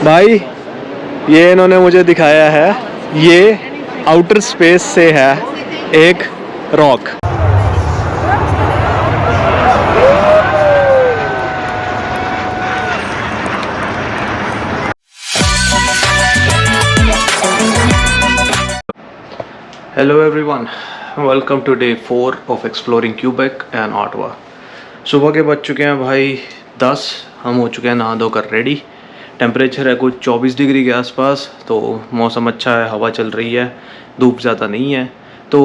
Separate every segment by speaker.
Speaker 1: भाई ये इन्होंने मुझे दिखाया है, ये आउटर स्पेस से है एक rock. Hello everyone, welcome to day 4 of exploring Quebec and Ottawa. सुबह के बज चुके हैं भाई 10। हम हो चुके हैं नहा धोकर रेडी। टेम्परेचर है कुछ 24 डिग्री के आसपास, तो मौसम अच्छा है, हवा चल रही है, धूप ज़्यादा नहीं है। तो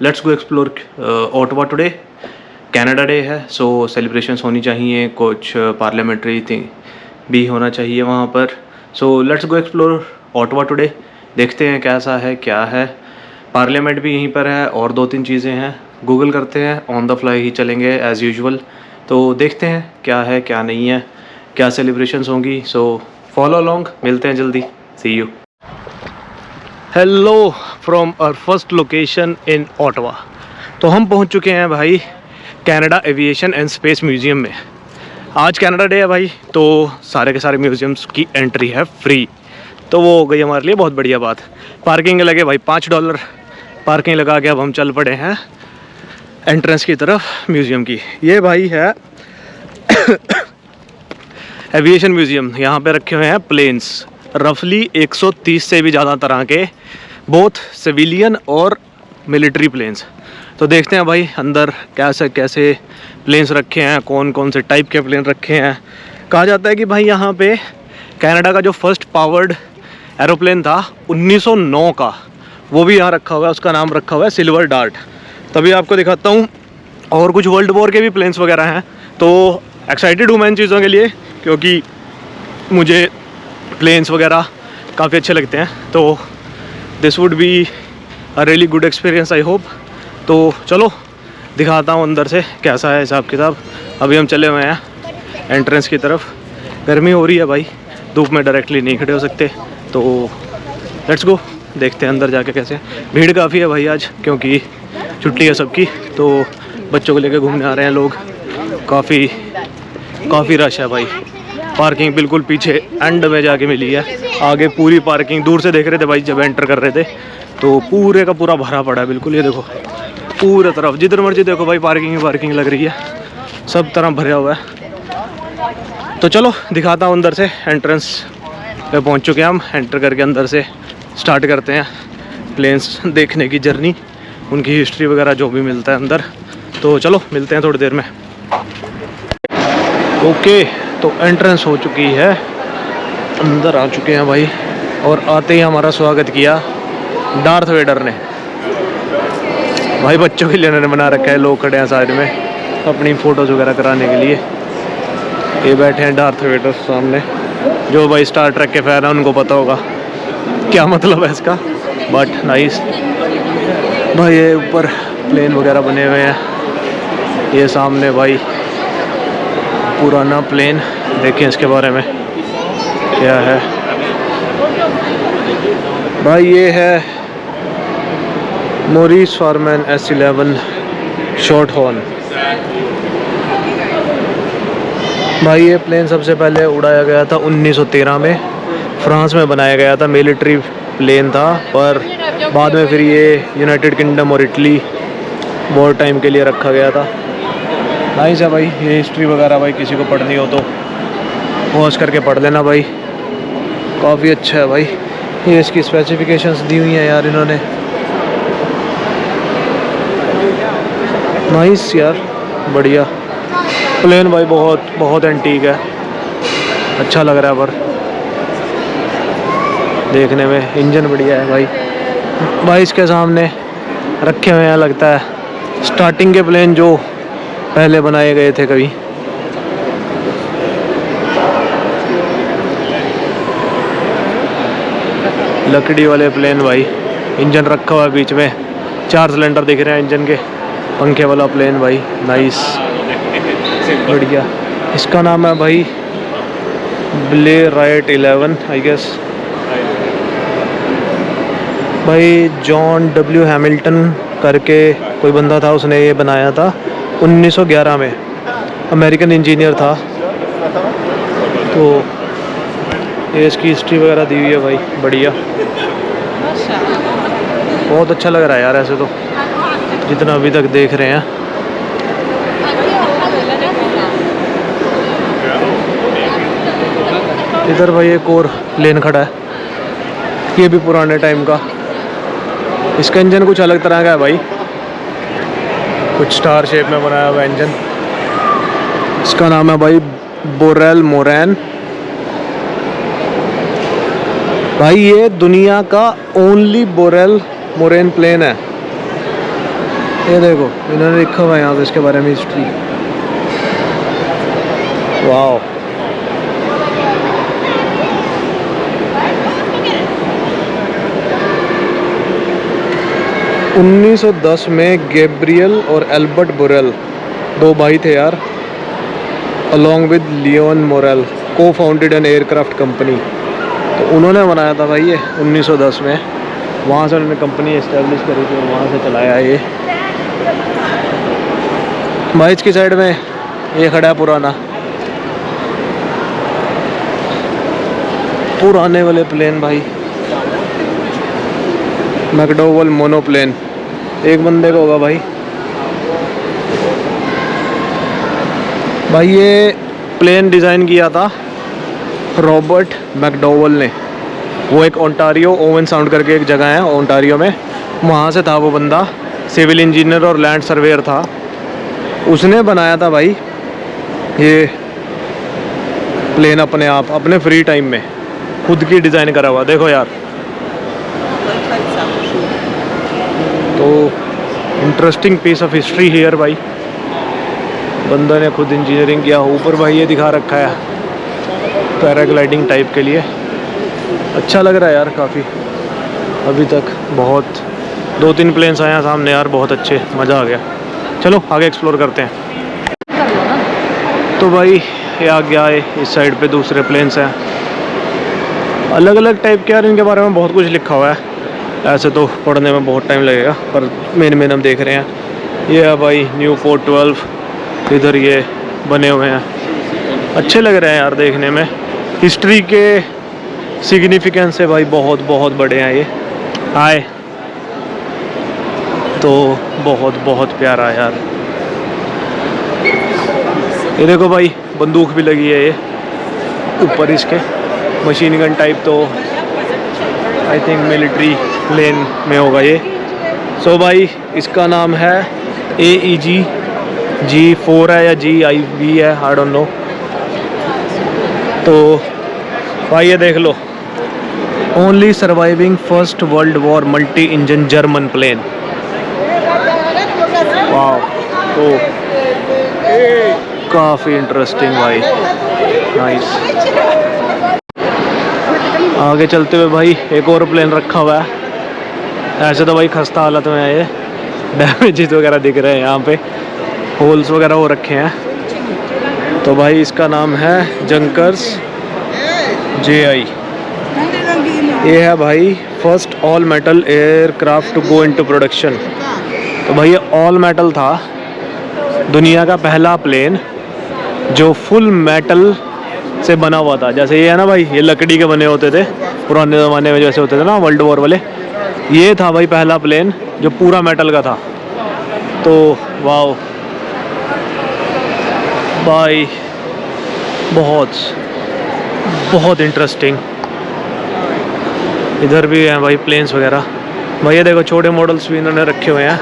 Speaker 1: let's go explore Ottawa today. Canada day है, सो सेलिब्रेशंस होनी चाहिए, कुछ पार्लियामेंट्री थिंग भी होना चाहिए वहाँ पर। So let's go explore Ottawa today. देखते हैं कैसा है, क्या है। पार्लियामेंट भी यहीं पर है और 2-3 चीज़ें हैं, गूगल करते हैं, ऑन द फ्लाई ही चलेंगे एज़ यूजुअल। तो देखते हैं क्या है क्या नहीं है, क्या सेलिब्रेशंस होंगी। सो फॉलो अलोंग, मिलते हैं जल्दी, see you. Hello from our first location in Ottawa. तो हम पहुंच चुके हैं भाई Canada aviation and space museum में। आज कनाडा डे है भाई, तो सारे के सारे म्यूज़ियम्स की एंट्री है फ्री, तो वो हो गई हमारे लिए बहुत बढ़िया बात। पार्किंग लगे भाई $5, पार्किंग लगा के अब हम चल पड़े हैं एंट्रेंस की तरफ म्यूज़ियम की। ये भाई है एविएशन म्यूज़ियम। यहाँ पे रखे हुए हैं प्लेन्स, रफली 130 से भी ज़्यादा तरह के, बोथ सिविलियन और मिलिट्री प्लेन्स। तो देखते हैं भाई अंदर कैसे प्लेन्स रखे हैं, कौन कौन से टाइप के प्लेन रखे हैं। कहा जाता है कि भाई यहाँ पे कनाडा का जो फर्स्ट पावर्ड एरोप्लेन था 1909 का, वो भी यहाँ रखा हुआ है, उसका नाम रखा हुआ है सिल्वर डार्ट। तभी आपको दिखाता हूँ। और कुछ वर्ल्ड वॉर के भी प्लेन्स वगैरह हैं। तो एक्साइटेड हूँ मैं इन चीज़ों के लिए, क्योंकि मुझे प्लेन्स वगैरह काफ़ी अच्छे लगते हैं। तो this would be a really good experience, I hope. तो चलो दिखाता हूँ अंदर से कैसा है हिसाब किताब। अभी हम चले हुए हैं एंट्रेंस की तरफ। गर्मी हो रही है भाई, धूप में डायरेक्टली नहीं खड़े हो सकते, तो लेट्स गो, देखते हैं अंदर जाके कैसे। भीड़ काफ़ी है भाई आज, क्योंकि छुट्टी है सबकी, तो बच्चों को लेकर घूमने आ रहे हैं लोग। काफ़ी रश है भाई। पार्किंग बिल्कुल पीछे एंड में जाके मिली है, आगे पूरी पार्किंग दूर से देख रहे थे भाई जब एंटर कर रहे थे, तो पूरे का पूरा भरा पड़ा है बिल्कुल। ये देखो पूरे तरफ जिधर मर्जी देखो भाई पार्किंग ही पार्किंग लग रही है, सब तरह भरा हुआ है। तो चलो दिखाता हूँ अंदर से। एंट्रेंस पे पहुँच चुके हैं हम, एंटर करके अंदर से स्टार्ट करते हैं प्लेन्स देखने की जर्नी, उनकी हिस्ट्री वगैरह जो भी मिलता है अंदर। तो चलो मिलते हैं थोड़ी देर में। ओके, तो एंट्रेंस हो चुकी है, अंदर आ चुके हैं भाई। और आते ही हमारा स्वागत किया डार्थ वेडर ने। भाई बच्चों के लिए उन्होंने बना रखा है, लोग खड़े हैं साइड में अपनी फ़ोटोज़ वगैरह कराने के लिए। ये बैठे हैं डार्थ वेडर सामने। जो भाई स्टार ट्रेक के फैन है उनको पता होगा क्या मतलब है इसका, बट नाइस भाई। ये ऊपर प्लेन वगैरह बने हुए हैं, ये सामने भाई पुराना प्लेन। देखें इसके बारे में क्या है भाई। ये है Morris foreman S11 short horn. भाई ये प्लेन सबसे पहले उड़ाया गया था 1913 में, फ्रांस में बनाया गया था, मिलिट्री प्लेन था। पर बाद में फिर ये यूनाइटेड किंगडम और इटली वॉर टाइम के लिए रखा गया था। नाइस है भाई। ये हिस्ट्री वगैरह भाई किसी को पढ़नी हो तो पॉज करके पढ़ लेना भाई, काफ़ी अच्छा है भाई। ये इसकी स्पेसिफिकेशंस दी हुई हैं यार इन्होंने। नाइस यार, बढ़िया प्लेन भाई, बहुत एंटीक है, अच्छा लग रहा है। पर देखने में इंजन बढ़िया है भाई। इसके सामने रखे हुए हैं, लगता है स्टार्टिंग के प्लेन जो पहले बनाए गए थे कभी। लकड़ी वाले प्लेन भाई, इंजन रखा हुआ है बीच में, 4 सिलेंडर दिख रहे हैं इंजन के, पंखे वाला प्लेन भाई, नाइस बढ़िया। इसका नाम है भाई ब्लेयर राइट 11 आई गेस। भाई जॉन W हैमिल्टन करके कोई बंदा था, उसने ये बनाया था 1911 में, अमेरिकन इंजीनियर था। तो ये इसकी हिस्ट्री वगैरह दी हुई है भाई, बढ़िया, बहुत अच्छा लग रहा है यार ऐसे तो, जितना अभी तक देख रहे हैं। इधर भाई एक और प्लेन खड़ा है, ये भी पुराने टाइम का। इसका इंजन कुछ अलग तरह का है भाई, कुछ स्टार शेप में बनाया हुआ इंजन। इसका नाम है भाई बोरेल मोरैन। भाई ये दुनिया का ओनली बोरेल मोरैन प्लेन है। ये देखो इन्होंने लिखा हुआ है यहाँ पे इसके बारे में हिस्ट्री। वाह, $1910 में गैब्रियल और एल्बर्ट बोरेल, दो भाई थे यार, अलॉन्ग विद लियोन मोरेल को फाउंडेड एन एयरक्राफ्ट कंपनी। तो उन्होंने बनाया था भाई ये 1910 में, वहाँ से उन्होंने कंपनी इस्टेब्लिश करी थी, वहाँ से चलाया ये। भाई इसकी साइड में ये खड़ा है पुराने वाले प्लेन भाई, मैकडोवल मोनोप्लेन, एक बंदे का होगा भाई। भाई ये प्लेन डिज़ाइन किया था रॉबर्ट मैकडोवल ने। वो एक ओंटारियो, ओवन साउंड करके एक जगह है ओंटारियो में, वहाँ से था वो बंदा, सिविल इंजीनियर और लैंड सर्वेयर था। उसने बनाया था भाई ये प्लेन अपने आप, अपने फ्री टाइम में खुद की डिज़ाइन करा हुआ। देखो यार, तो interesting piece of history here भाई। बंदे ने खुद इंजीनियरिंग किया। ऊपर भाई ये दिखा रखा है पैराग्लाइडिंग टाइप के लिए, अच्छा लग रहा है यार काफ़ी। अभी तक बहुत 2-3 प्लेन्स आए हैं सामने यार, बहुत अच्छे, मज़ा आ गया। चलो आगे एक्सप्लोर करते हैं। तो भाई ये आ गया है, इस साइड पे दूसरे प्लेन्स हैं, अलग अलग टाइप के यार, इनके बारे में बहुत कुछ लिखा हुआ है। ऐसे तो पढ़ने में बहुत टाइम लगेगा, पर मेन हम देख रहे हैं। ये है भाई न्यूपोर्ट 12, इधर ये बने हुए हैं, अच्छे लग रहे हैं यार देखने में। हिस्ट्री के सिग्निफिकेंस से भाई बहुत बहुत बड़े हैं ये। हाय, तो बहुत प्यारा है यार। ये देखो भाई बंदूक भी लगी है ये ऊपर, इसके मशीन गन टाइप, तो आई थिंक मिलिट्री प्लेन में होगा ये। सो भाई इसका नाम है AEG G4 है या GIV है, आई डोंट नो। तो भाई ये देख लो, only surviving first world war multi engine German plane. वाह, तो काफ़ी इंटरेस्टिंग भाई, नाइस। आगे चलते हुए भाई एक और प्लेन रखा हुआ है। ऐसे तो भाई खस्ता हालत में है ये, डैमेजेस वगैरह दिख रहे हैं यहाँ पे, होल्स वगैरह हो रखे हैं। तो भाई इसका नाम है जंकर्स JI। ये है भाई first all metal aircraft to go into production. तो भाई ये ऑल मेटल था, दुनिया का पहला प्लेन जो फुल मेटल से बना हुआ था। जैसे ये है ना भाई, ये लकड़ी के बने होते थे पुराने ज़माने में, जैसे होते थे ना वर्ल्ड वॉर वाले। ये था भाई पहला प्लेन जो पूरा मेटल का था। तो वाओ भाई, बहुत इंटरेस्टिंग। इधर भी हैं भाई प्लेन्स वगैरह। भाई ये देखो छोटे मॉडल्स भी इन्होंने रखे हुए हैं,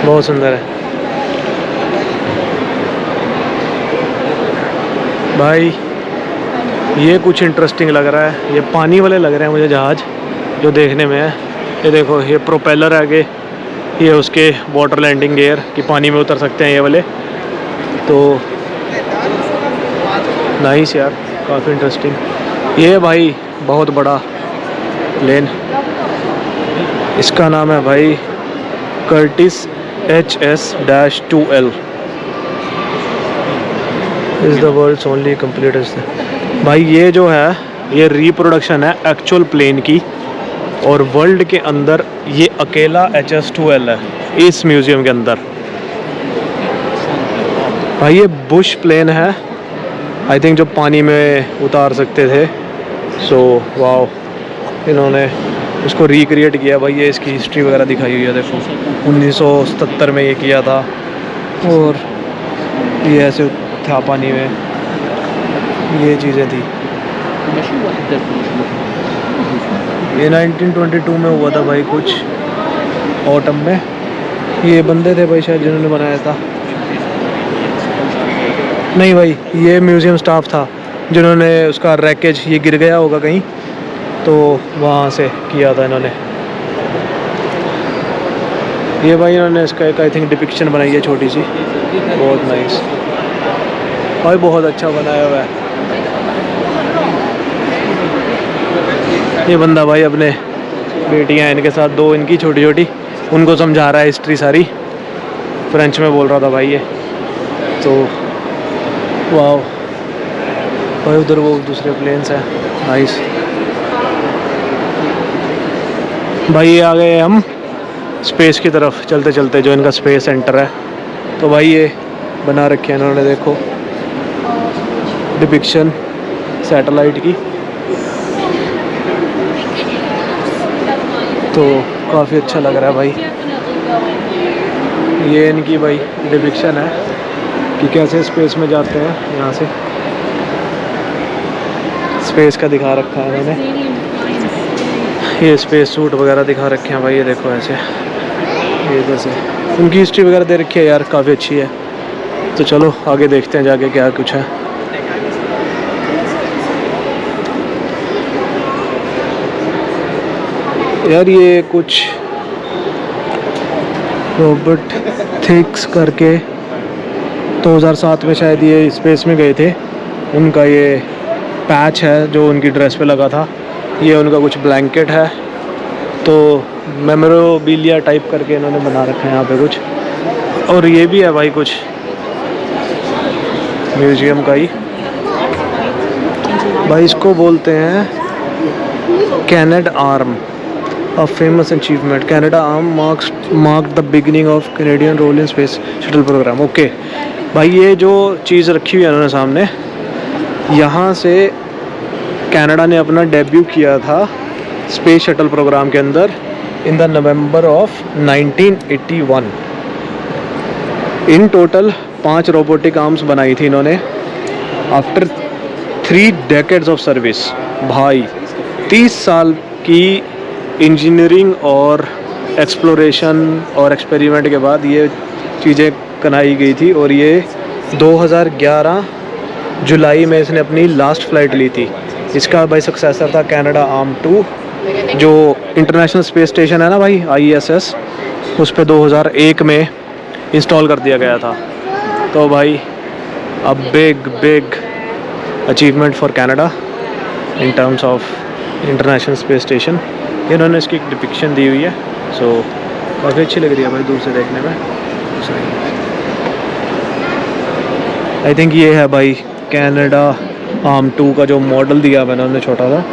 Speaker 1: बहुत सुंदर है भाई। ये कुछ इंटरेस्टिंग लग रहा है, ये पानी वाले लग रहे हैं मुझे जहाज़ जो देखने में है। ये देखो ये प्रोपेलर आगे, ये उसके वाटर लैंडिंग गियर कि पानी में उतर सकते हैं ये वाले। तो नाइस यार, काफ़ी इंटरेस्टिंग। ये भाई बहुत बड़ा प्लेन, इसका नाम है भाई Curtiss HS-2L, is the world's only complete. भाई ये जो है ये रिप्रोडक्शन है एक्चुअल प्लेन की, और वर्ल्ड के अंदर ये अकेला HS-2L है इस म्यूज़ियम के अंदर। भाई ये बुश प्लेन है आई थिंक जो पानी में उतार सकते थे। सो वाह, इन्होंने उसको रिक्रिएट किया भाई। ये इसकी हिस्ट्री वगैरह दिखाई हुई है, देखो 1977 में ये किया था और ये ऐसे था पानी में, ये चीज़ें थी। ये 1922 में हुआ था भाई, कुछ ऑटम में। ये बंदे थे भाई शायद जिन्होंने बनाया था। नहीं भाई, ये म्यूज़ियम स्टाफ था जिन्होंने उसका रैकेज, ये गिर गया होगा कहीं तो वहाँ से किया था इन्होंने। ये भाई इन्होंने इसका एक आई थिंक डिपिक्शन बनाई है छोटी सी, बहुत नाइस भाई, बहुत अच्छा बनाया हुआ है। ये बंदा भाई अपने बेटियां इनके साथ, दो इनकी छोटी छोटी, उनको समझा रहा है हिस्ट्री सारी। फ्रेंच में बोल रहा था भाई ये तो। वाह भाई, उधर वो दूसरे प्लेन्स हैं, नाइस भाई। ये आ गए हम स्पेस की तरफ चलते चलते, जो इनका स्पेस सेंटर है। तो भाई ये बना रखे हैं इन्होंने, देखो डिपिक्शन सैटेलाइट की, तो काफ़ी अच्छा लग रहा है भाई। ये इनकी भाई डिपिक्शन है कि कैसे स्पेस में जाते हैं। यहाँ से स्पेस का दिखा रखा है इन्होंने, ये स्पेस सूट वगैरह दिखा रखे हैं भाई। ये देखो ऐसे, ये इधर से उनकी हिस्ट्री वगैरह दे रखी है यार, काफ़ी अच्छी है। तो चलो आगे देखते हैं जाके क्या कुछ है। यार ये कुछ रॉबर्ट थिक्स करके 2007 में शायद ये स्पेस में गए थे, उनका ये पैच है जो उनकी ड्रेस पे लगा था। ये उनका कुछ ब्लैंकेट है, तो मेमोरेबिलिया टाइप करके इन्होंने बना रखा है यहाँ पे कुछ। और ये भी है भाई कुछ म्यूजियम का ही भाई, इसको बोलते हैं Canada arm, a famous achievement. Canada Arm marked the beginning of Canadian role in space shuttle program. Okay भाई, ये जो चीज़ रखी हुई है उन्होंने सामने, यहाँ से कनाडा ने अपना डेब्यू किया था स्पेस शटल प्रोग्राम के अंदर in the November of 1981। In total 5 robotic arms बनाई थी इन्होंने आफ्टर 3 डेकेड्स ऑफ सर्विस। भाई 30 साल की इंजीनियरिंग और एक्सप्लोरेशन और एक्सपेरिमेंट के बाद ये चीज़ें बनाई गई थी। और ये 2011 जुलाई में इसने अपनी लास्ट फ्लाइट ली थी। इसका भाई सक्सेसर था कैनेडा आर्म 2, जो इंटरनेशनल स्पेस स्टेशन है ना भाई, ISS, उस पे 2001 में इंस्टॉल कर दिया गया था। तो भाई a big achievement for Canada in terms of international space station. इन्होंने इसकी एक डिपिक्शन दी हुई है, सो काफ़ी अच्छी लग रही है भाई दूर से देखने में। आई थिंक ये है भाई कैनेडा आर्म 2 का जो मॉडल दिया मैंने उन्होंने छोटा सा,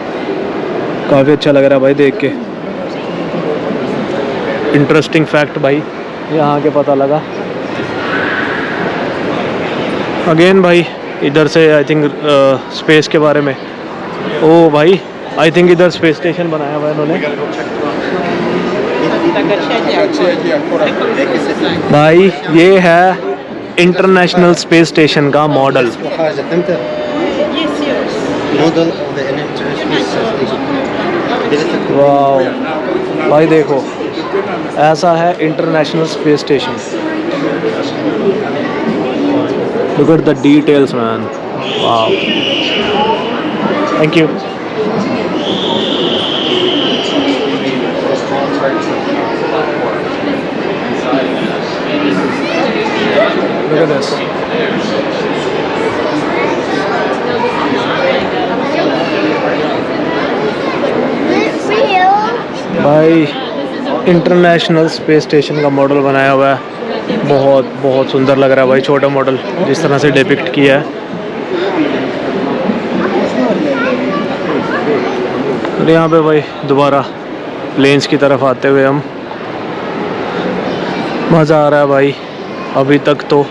Speaker 1: काफ़ी अच्छा लग रहा है भाई देख के। इंटरेस्टिंग फैक्ट भाई यहाँ के पता लगा। अगेन भाई इधर से आई थिंक स्पेस के बारे में, ओ भाई आई थिंक इधर स्पेस स्टेशन बनाया हुआ है इन्होंने भाई। ये है इंटरनेशनल स्पेस स्टेशन का मॉडल। वाह भाई देखो, ऐसा है international space station. Look at the details man, वाह, thank you. Look at this. भाई इंटरनेशनल स्पेस स्टेशन का मॉडल बनाया हुआ है, बहुत सुंदर लग रहा है भाई। छोटा मॉडल जिस तरह से डिपिक्ट किया है। और यहाँ पे भाई दोबारा प्लेन्स की तरफ आते हुए हम, मज़ा आ रहा है भाई। अभी तक तो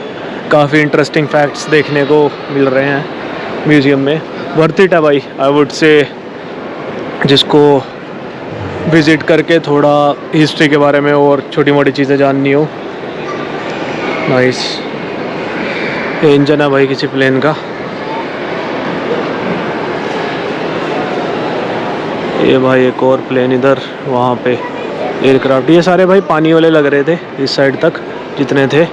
Speaker 1: काफ़ी इंटरेस्टिंग फैक्ट्स देखने को मिल रहे हैं। म्यूज़ियम में। वर्थ इट है भाई, आई वुड से, जिसको विज़िट करके थोड़ा हिस्ट्री के बारे में और छोटी मोटी चीज़ें जाननी हो। नाइस। ये इंजन है भाई किसी प्लेन का। ये भाई एक और प्लेन इधर, वहाँ पे एयरक्राफ्ट। ये सारे भाई पानी वाले लग रहे थे इस साइड तक जितने थे।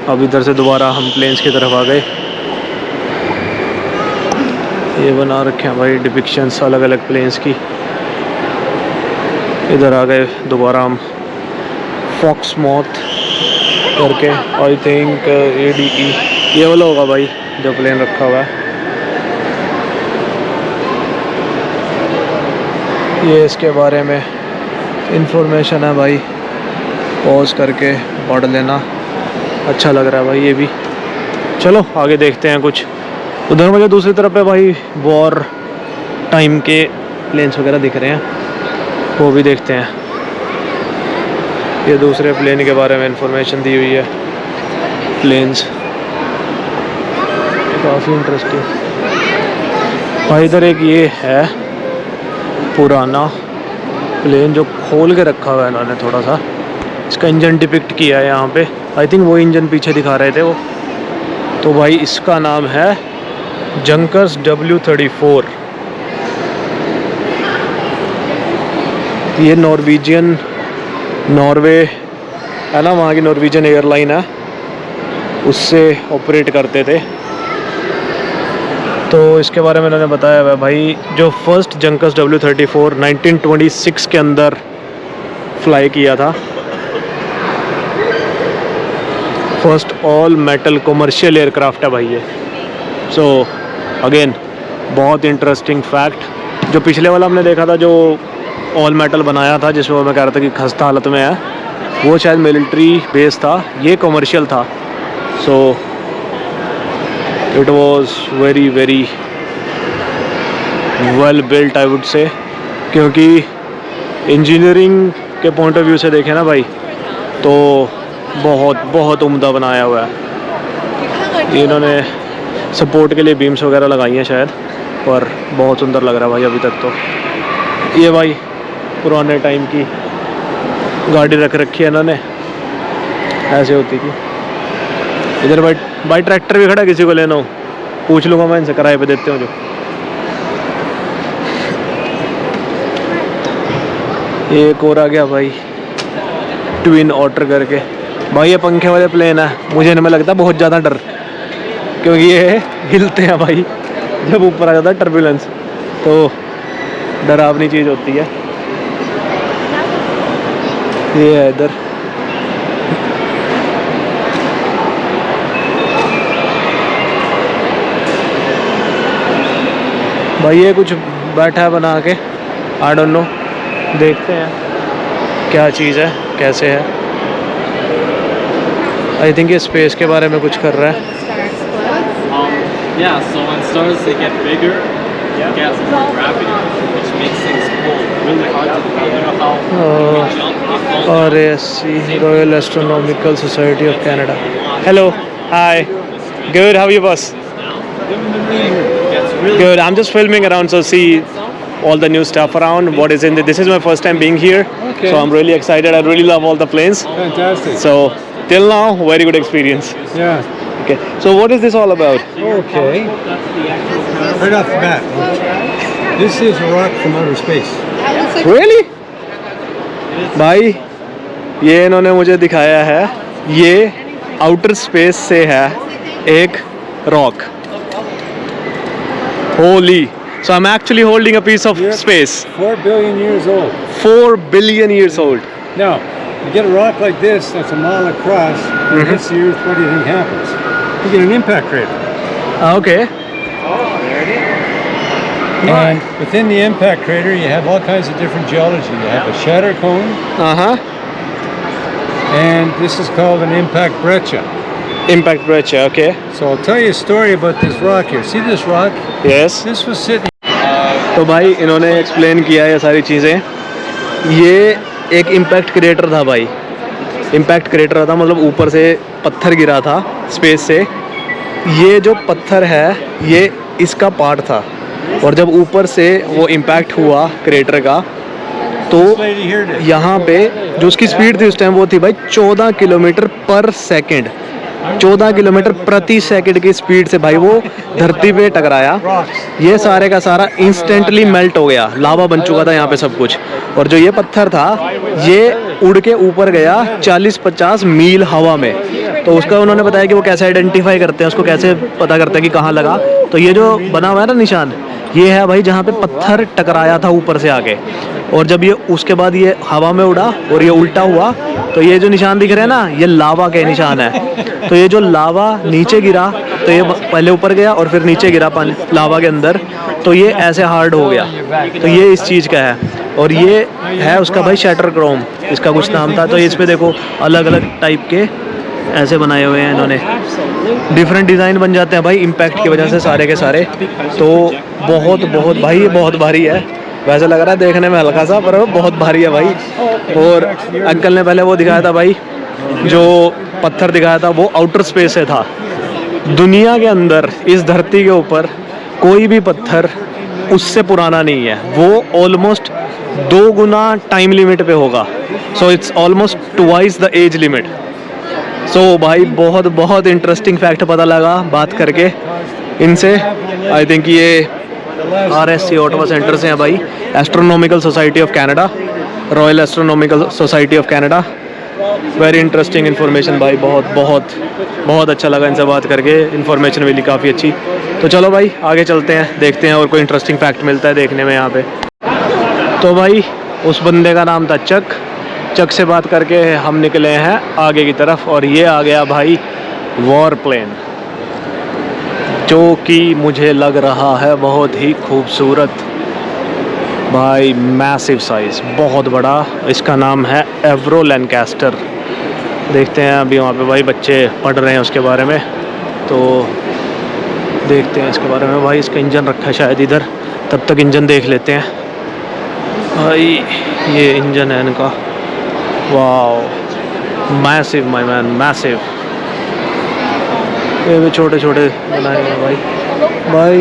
Speaker 1: अब इधर से दोबारा हम प्लेन्स की तरफ आ गए। ये बना रखे हैं भाई डिपिक्शंस अलग अलग प्लेन्स की। इधर आ गए दोबारा हम फॉक्स मॉथ करके, आई थिंक ADE ये वाला होगा भाई जो प्लेन रखा हुआ है। ये इसके बारे में इंफॉर्मेशन है भाई, पॉज करके पढ़ लेना, अच्छा लग रहा है भाई ये भी। चलो आगे देखते हैं कुछ। उधर मुझे दूसरी तरफ पे भाई वॉर टाइम के प्लेन्स वगैरह दिख रहे हैं, वो भी देखते हैं। ये दूसरे प्लेन के बारे में इंफॉर्मेशन दी हुई है, प्लेन्स काफ़ी इंटरेस्टिंग भाई। इधर एक ये है पुराना प्लेन जो खोल के रखा हुआ है इन्होंने, थोड़ा सा इसका इंजन डिपिक्ट किया है यहाँ पे। आई थिंक वो इंजन पीछे दिखा रहे थे वो। तो भाई इसका नाम है जंकर्स W34। ये नॉर्वे है ना, वहाँ की नॉर्वेजियन एयरलाइन है, उससे ऑपरेट करते थे। तो इसके बारे में उन्होंने बताया हुआ भाई, जो फर्स्ट जंकर्स W34 1926 के अंदर फ्लाई किया था। First all metal commercial aircraft है भाई ये। सो अगेन बहुत इंटरेस्टिंग फैक्ट। जो पिछले वाला हमने देखा था जो ऑल मेटल बनाया था, जिसमें मैं कह रहा था कि खस्ता हालत में है, वो शायद मिलिट्री बेस था, ये कमर्शियल था। So it was very very well built I would say, क्योंकि इंजीनियरिंग के पॉइंट ऑफ व्यू से देखें ना भाई तो बहुत बहुत उम्दा बनाया हुआ है। इन्होंने सपोर्ट के लिए बीम्स वगैरह लगाई हैं शायद, पर बहुत सुंदर लग रहा है भाई अभी तक तो। ये भाई पुराने टाइम की गाड़ी रख रखी है इन्होंने, ऐसे होती थी। इधर भाई ट्रैक्टर भी खड़ा, किसी को लेना हो पूछ लूँगा मैं इनसे, किराए पे देते हो जो। एक और आ गया भाई ट्विन ऑटर करके। भाई ये पंखे वाले प्लेन है, मुझे इनमें लगता है बहुत ज़्यादा डर, क्योंकि ये हिलते हैं भाई जब ऊपर आ जाता है टर्बुलेंस, तो डरावनी चीज़ होती है। ये है इधर भाई, ये कुछ बैठा है बना के, आई डोंट नो, देखते हैं क्या चीज़ है कैसे है। आई थिंक ये स्पेस के बारे में कुछ कर रहा है।
Speaker 2: Yeah, so on stars they get bigger, get more gravity, which makes things pull really hard to the ground. You know how when we jump, we fall down.
Speaker 1: RASC, Royal Astronomical Society of Canada. Hello, hi, good. How are you, boss? Good. I'm just filming around, so see all the new stuff around. What is in the? This is my first time being here, so I'm really excited. I really love all the planes.
Speaker 3: Fantastic.
Speaker 1: So till now, very good experience.
Speaker 3: Yeah.
Speaker 1: Okay. So what is this all about?
Speaker 3: Okay. Right off the bat, this is a rock from outer space.
Speaker 1: Really? भाई ये इन्होंने मुझे दिखाया है, ये outer space से है एक rock. Holy! So I'm actually holding a piece of space.
Speaker 3: 4 billion years old.
Speaker 1: 4 billion years old.
Speaker 3: Now, you get a rock like this that's a mile across and hits the Earth. What do you think happens? You get an impact crater.
Speaker 1: Okay.
Speaker 3: And within the impact crater, you have all kinds of different geology. You have a shatter cone, and this is called an impact breccia.
Speaker 1: Impact breccia. Okay.
Speaker 3: So I'll tell you a story about this rock here. See this rock?
Speaker 1: Yes.
Speaker 3: This was sitting.
Speaker 1: तो भाई इन्होंने explain किया ये सारी चीज़ें। ये एक impact crater था भाई, इम्पैक्ट क्रेटर था, मतलब ऊपर से पत्थर गिरा था स्पेस से। ये जो पत्थर है ये इसका पार्ट था, और जब ऊपर से वो इम्पैक्ट हुआ क्रेटर का, तो यहाँ पे जो उसकी स्पीड थी उस टाइम वो थी भाई 14 किलोमीटर पर सेकंड। 14 किलोमीटर प्रति सेकंड की स्पीड से भाई वो धरती पे टकराया। ये सारे का सारा इंस्टेंटली मेल्ट हो गया, लावा बन चुका था यहाँ पे सब कुछ। और जो ये पत्थर था ये उड़ के ऊपर गया 40-50 मील हवा में। तो उसका उन्होंने बताया कि वो कैसे आइडेंटिफाई करते हैं, उसको कैसे पता करते हैं कि कहाँ लगा। तो ये जो बना हुआ है ना निशान, ये है भाई जहाँ पे पत्थर टकराया था ऊपर से आके, और जब ये उसके बाद ये हवा में उड़ा और ये उल्टा हुआ, तो ये जो निशान दिख रहे हैं ना, ये लावा के निशान है। तो ये जो लावा नीचे गिरा, तो ये पहले ऊपर गया और फिर नीचे गिरा पानी लावा के अंदर, तो ये ऐसे हार्ड हो गया। तो ये इस चीज़ का है। और ये है उसका भाई शटर क्रोम, इसका कुछ नाम था। तो इस पे देखो अलग अलग टाइप के ऐसे बनाए हुए हैं इन्होंने, डिफरेंट डिज़ाइन बन जाते हैं भाई इम्पैक्ट की वजह से सारे के सारे। तो बहुत बहुत भाई ये बहुत भारी है, वैसे लग रहा है देखने में हल्का सा, पर वो बहुत भारी है भाई। और अंकल ने पहले वो दिखाया था भाई, जो पत्थर दिखाया था वो आउटर स्पेस से था। दुनिया के अंदर इस धरती के ऊपर कोई भी पत्थर उससे पुराना नहीं है, वो ऑलमोस्ट 2 गुना टाइम लिमिट पे होगा। So it's almost twice the age limit. So भाई बहुत बहुत इंटरेस्टिंग फैक्ट पता लगा बात करके इनसे। आई थिंक ये RSC ऑटोवा सेंटर से हैं भाई, astronomical society of Canada, royal astronomical society of Canada. Very interesting information भाई, बहुत बहुत बहुत अच्छा लगा इनसे बात करके, इन्फॉर्मेशन मिली काफ़ी अच्छी। तो चलो भाई आगे चलते हैं, देखते हैं और कोई इंटरेस्टिंग फैक्ट मिलता है देखने में यहाँ पे। तो भाई उस बंदे का नाम था चक। चक से बात करके हम निकले हैं आगे की तरफ, और ये आ गया भाई वॉर प्लेन, जो कि मुझे लग रहा है बहुत ही खूबसूरत भाई, मैसिव साइज़, बहुत बड़ा। इसका नाम है एवरो लैंकास्टर। देखते हैं अभी वहाँ पे भाई बच्चे पढ़ रहे हैं उसके बारे में, तो देखते हैं इसके बारे में। भाई इसका इंजन रखा है शायद इधर, तब तक इंजन देख लेते हैं भाई। ये इंजन है इनका, वाह मैसिव माय मैन, मैसिव। ये भी छोटे छोटे बनाए हैं भाई।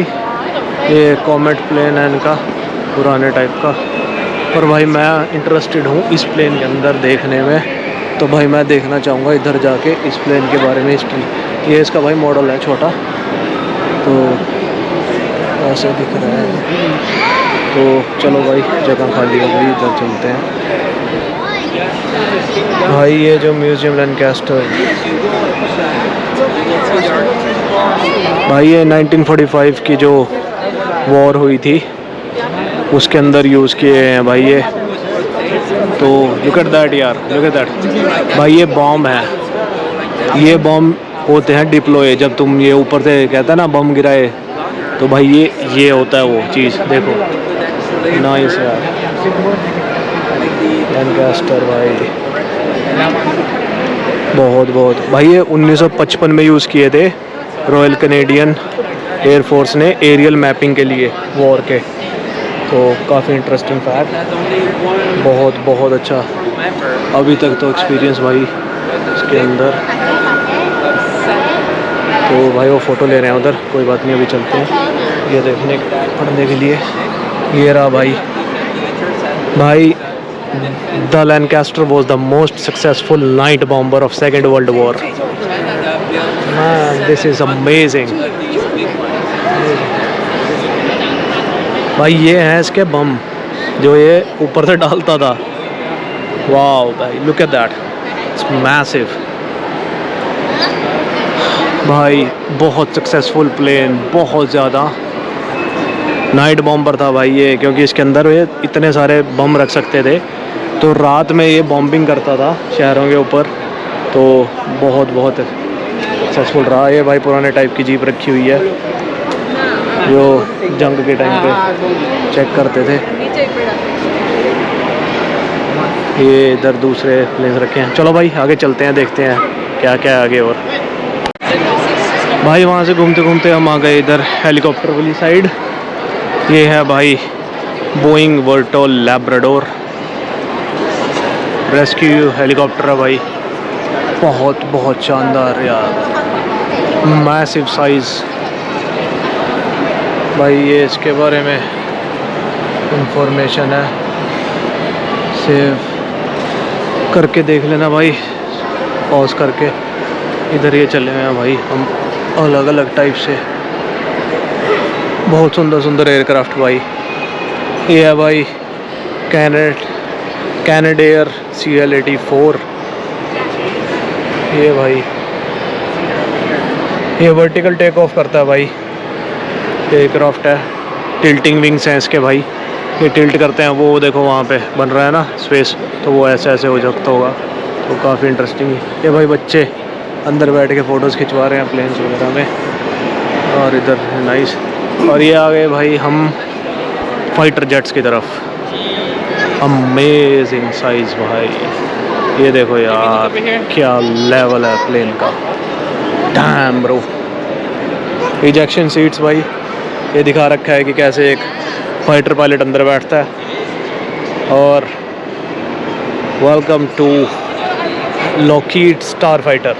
Speaker 1: ये कॉमेट प्लेन है इनका, पुराने टाइप का। पर भाई मैं इंटरेस्टेड हूँ इस प्लेन के अंदर देखने में, तो भाई मैं देखना चाहूँगा इधर जाके इस प्लेन के बारे में, हिस्ट्री। ये इसका भाई मॉडल है छोटा, तो ऐसे दिख रहा है। तो चलो भाई जगह खाली हो गई, इधर चलते हैं भाई। ये जो म्यूजियम लैंकास्टर भाई, ये 1945 की जो वॉर हुई थी उसके अंदर यूज़ किए हैं भाई ये। तो लुक एट दैट यार, लुक एट दैट भाई, ये बॉम्ब है। ये बॉम्ब होते हैं डिप्लॉय, जब तुम ये ऊपर से कहता है ना बम गिराए, तो भाई ये होता है वो चीज़। देखो नाइस यार, लैंकास्टर भाई बहुत बहुत भाई। ये 1955 में यूज़ किए थे रॉयल कैनेडियन एयर फोर्स ने एरियल मैपिंग के लिए वॉर के। तो काफ़ी इंटरेस्टिंग फैक्ट, बहुत बहुत अच्छा अभी तक तो एक्सपीरियंस भाई इसके अंदर। तो भाई वो फ़ोटो ले रहे हैं उधर, कोई बात नहीं अभी चलते हैं ये देखने पढ़ने के लिए। ये रहा भाई। The Lancaster was the most successful night bomber of second world war. This is amazing भाई। ये हैं इसके बम जो ये ऊपर से डालता था। वाओ भाई, look at that, it's massive भाई। बहुत सक्सेसफुल प्लेन, बहुत ज़्यादा नाइट बॉम्बर था भाई ये, क्योंकि इसके अंदर ये इतने सारे बम रख सकते थे। तो रात में ये बॉम्बिंग करता था शहरों के ऊपर, तो बहुत बहुत सक्सेसफुल रहा। ये भाई पुराने टाइप की जीप रखी हुई है जो जंग के टाइम पे चेक करते थे। ये इधर दूसरे प्लेन्स रखे हैं। चलो भाई आगे चलते हैं, देखते हैं क्या क्या है आगे। और भाई वहाँ से घूमते घूमते हम आ गए इधर हेलीकॉप्टर वाली साइड। ये है भाई बोइंग वर्टोल लैब्राडोर रेस्क्यू हेलीकॉप्टर है भाई, बहुत बहुत शानदार यार, मैसिव साइज़। भाई ये इसके बारे में इंफॉर्मेशन है, सेव करके देख लेना भाई, पॉज करके। इधर ये चले हुए हैं भाई हम अलग अलग टाइप से, बहुत सुंदर सुंदर एयरक्राफ्ट भाई। ये है भाई कैनेडेयर CL-84। ये भाई ये वर्टिकल टेक ऑफ करता है भाई, एयरक्राफ्ट है। टिल्टिंग विंग्स हैं इसके भाई, ये टिल्ट करते हैं। वो देखो वहाँ पे बन रहा है ना स्पेस, तो वो ऐसे ऐसे हो जाता होगा, तो काफ़ी इंटरेस्टिंग है। ये भाई बच्चे अंदर बैठ के फ़ोटोज़ खिंचवा रहे हैं प्लेन्स वगैरह में, और इधर नाइस। और ये आ गए भाई हम फाइटर जेट्स की तरफ। अमेजिंग साइज़ भाई, ये देखो यार क्या लेवल है प्लेन का। Damn bro. इजेक्शन सीट्स भाई, ये दिखा रखा है कि कैसे एक फाइटर पायलट अंदर बैठता है। और welcome to Lockheed Starfighter.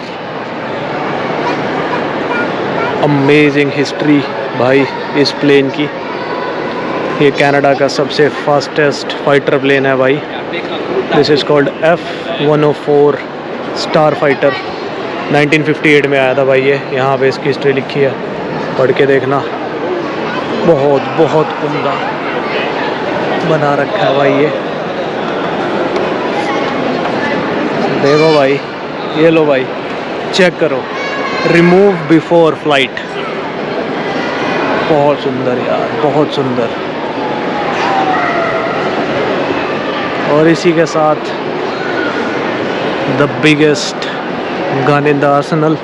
Speaker 1: Amazing history भाई इस प्लेन की। ये कनाडा का सबसे फास्टेस्ट फाइटर प्लेन है भाई। This is called F-104 star fighter. 1958 में आया था भाई ये, यहाँ पे इसकी हिस्ट्री लिखी है, पढ़ के देखना। बहुत बहुत उम्दा बना रखा है भाई ये। देखो भाई, ये लो भाई, चेक करो, रिमूव बिफोर फ्लाइट। बहुत सुंदर यार, बहुत सुंदर। और इसी के साथ the biggest gun in the Arsenal.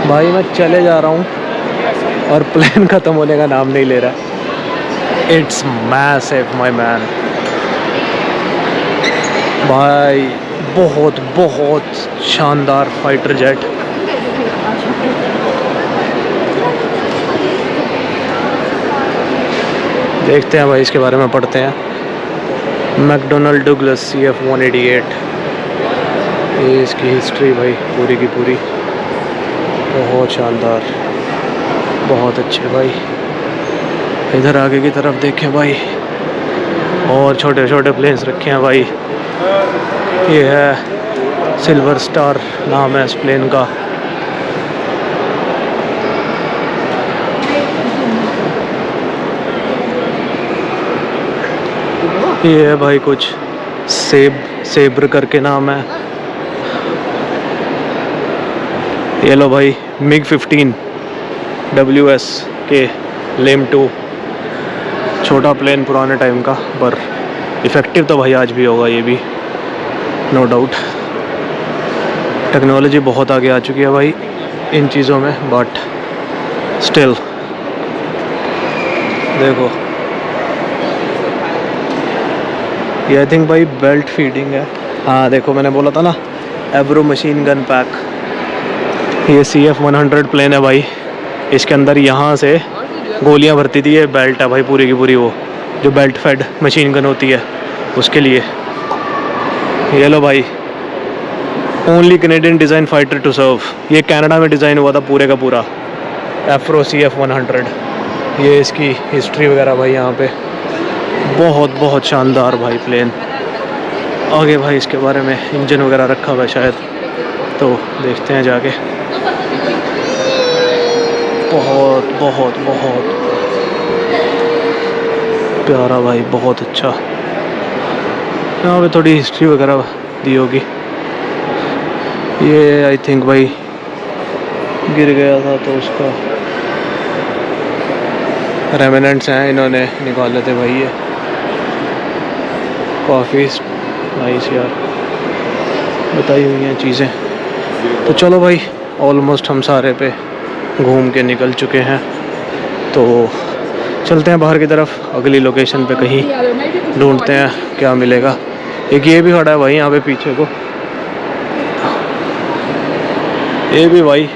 Speaker 1: भाई मैं चले जा रहा हूँ और प्लेन ख़त्म होने का नाम नहीं ले रहा। It's massive my man. भाई बहुत बहुत शानदार फाइटर जेट। देखते हैं भाई इसके बारे में, पढ़ते हैं। मैकडोनल्ड डगलस CF-188, ये इसकी हिस्ट्री भाई पूरी की पूरी। बहुत शानदार, बहुत अच्छे भाई। इधर आगे की तरफ देखें भाई, और छोटे छोटे प्लेन्स रखे हैं भाई। ये है सिल्वर स्टार नाम है इस प्लेन का। ये है भाई कुछ सेब्र करके नाम है। ये लो भाई MiG-15 WS के लेम 2, छोटा प्लेन पुराने टाइम का, पर इफ़ेक्टिव तो भाई आज भी होगा ये भी, नो डाउट। टेक्नोलॉजी बहुत आगे आ चुकी है भाई इन चीज़ों में, बट स्टिल देखो ये आई थिंक भाई बेल्ट फीडिंग है। हाँ देखो मैंने बोला था ना, एब्रो मशीन गन पैक। ये CF-100 प्लेन है भाई, इसके अंदर यहाँ से गोलियाँ भरती थी। ये बेल्ट है भाई पूरी की पूरी, वो जो बेल्ट फेड मशीन गन होती है उसके लिए। ये लो भाई, only Canadian design fighter to serve. ये कनाडा में डिज़ाइन हुआ था पूरे का पूरा, एफ्रो CF-100। ये इसकी हिस्ट्री वगैरह भाई यहाँ पे। बहुत बहुत शानदार भाई प्लेन। आगे भाई इसके बारे में इंजन वगैरह रखा हुआ है शायद, तो देखते हैं जाके। बहुत बहुत बहुत प्यारा भाई, बहुत अच्छा। यहाँ पे थोड़ी हिस्ट्री वगैरह दी होगी। ये आई थिंक भाई गिर गया था तो उसका रेमिनेंट्स हैं, इन्होंने निकाले थे भाई। ये काफ़ी नाइस यार बताई हुई हैं चीज़ें। तो चलो भाई, ऑलमोस्ट हम सारे पे घूम के निकल चुके हैं, तो चलते हैं बाहर की तरफ, अगली लोकेशन पे कहीं ढूंढते हैं क्या मिलेगा। एक ये भी खड़ा है भाई यहाँ पे पीछे को, ये भी भाई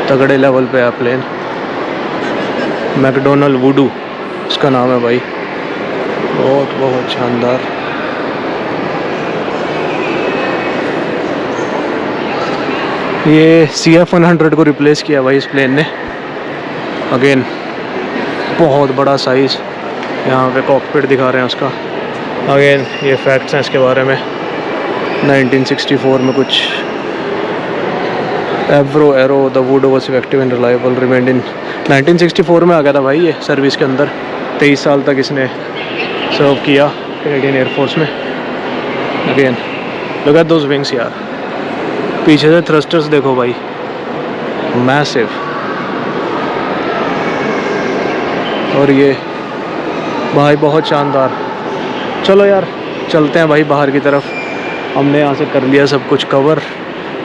Speaker 1: तगड़े लेवल पे है प्लेन। मैकडोनल्ड वुडू इसका नाम है भाई। बहुत बहुत शानदार। ये CF-100 को रिप्लेस किया भाई इस प्लेन ने। अगेन बहुत बड़ा साइज़, यहाँ पे कॉकपिट दिखा रहे हैं उसका। अगेन ये फैक्ट्स हैं इसके बारे में। 1964 में कुछ Avro Arrow the wood was effective and reliable remained in 1964 में आ गया था भाई ये सर्विस के अंदर। 23 साल तक इसने सर्व किया कैनेडियन एयरफोर्स में। Again look at those wings यार, पीछे से थ्रस्टर्स देखो भाई, मैसिव। और ये भाई बहुत शानदार। चलो यार चलते हैं भाई बाहर की तरफ। हमने यहाँ से कर लिया सब कुछ कवर,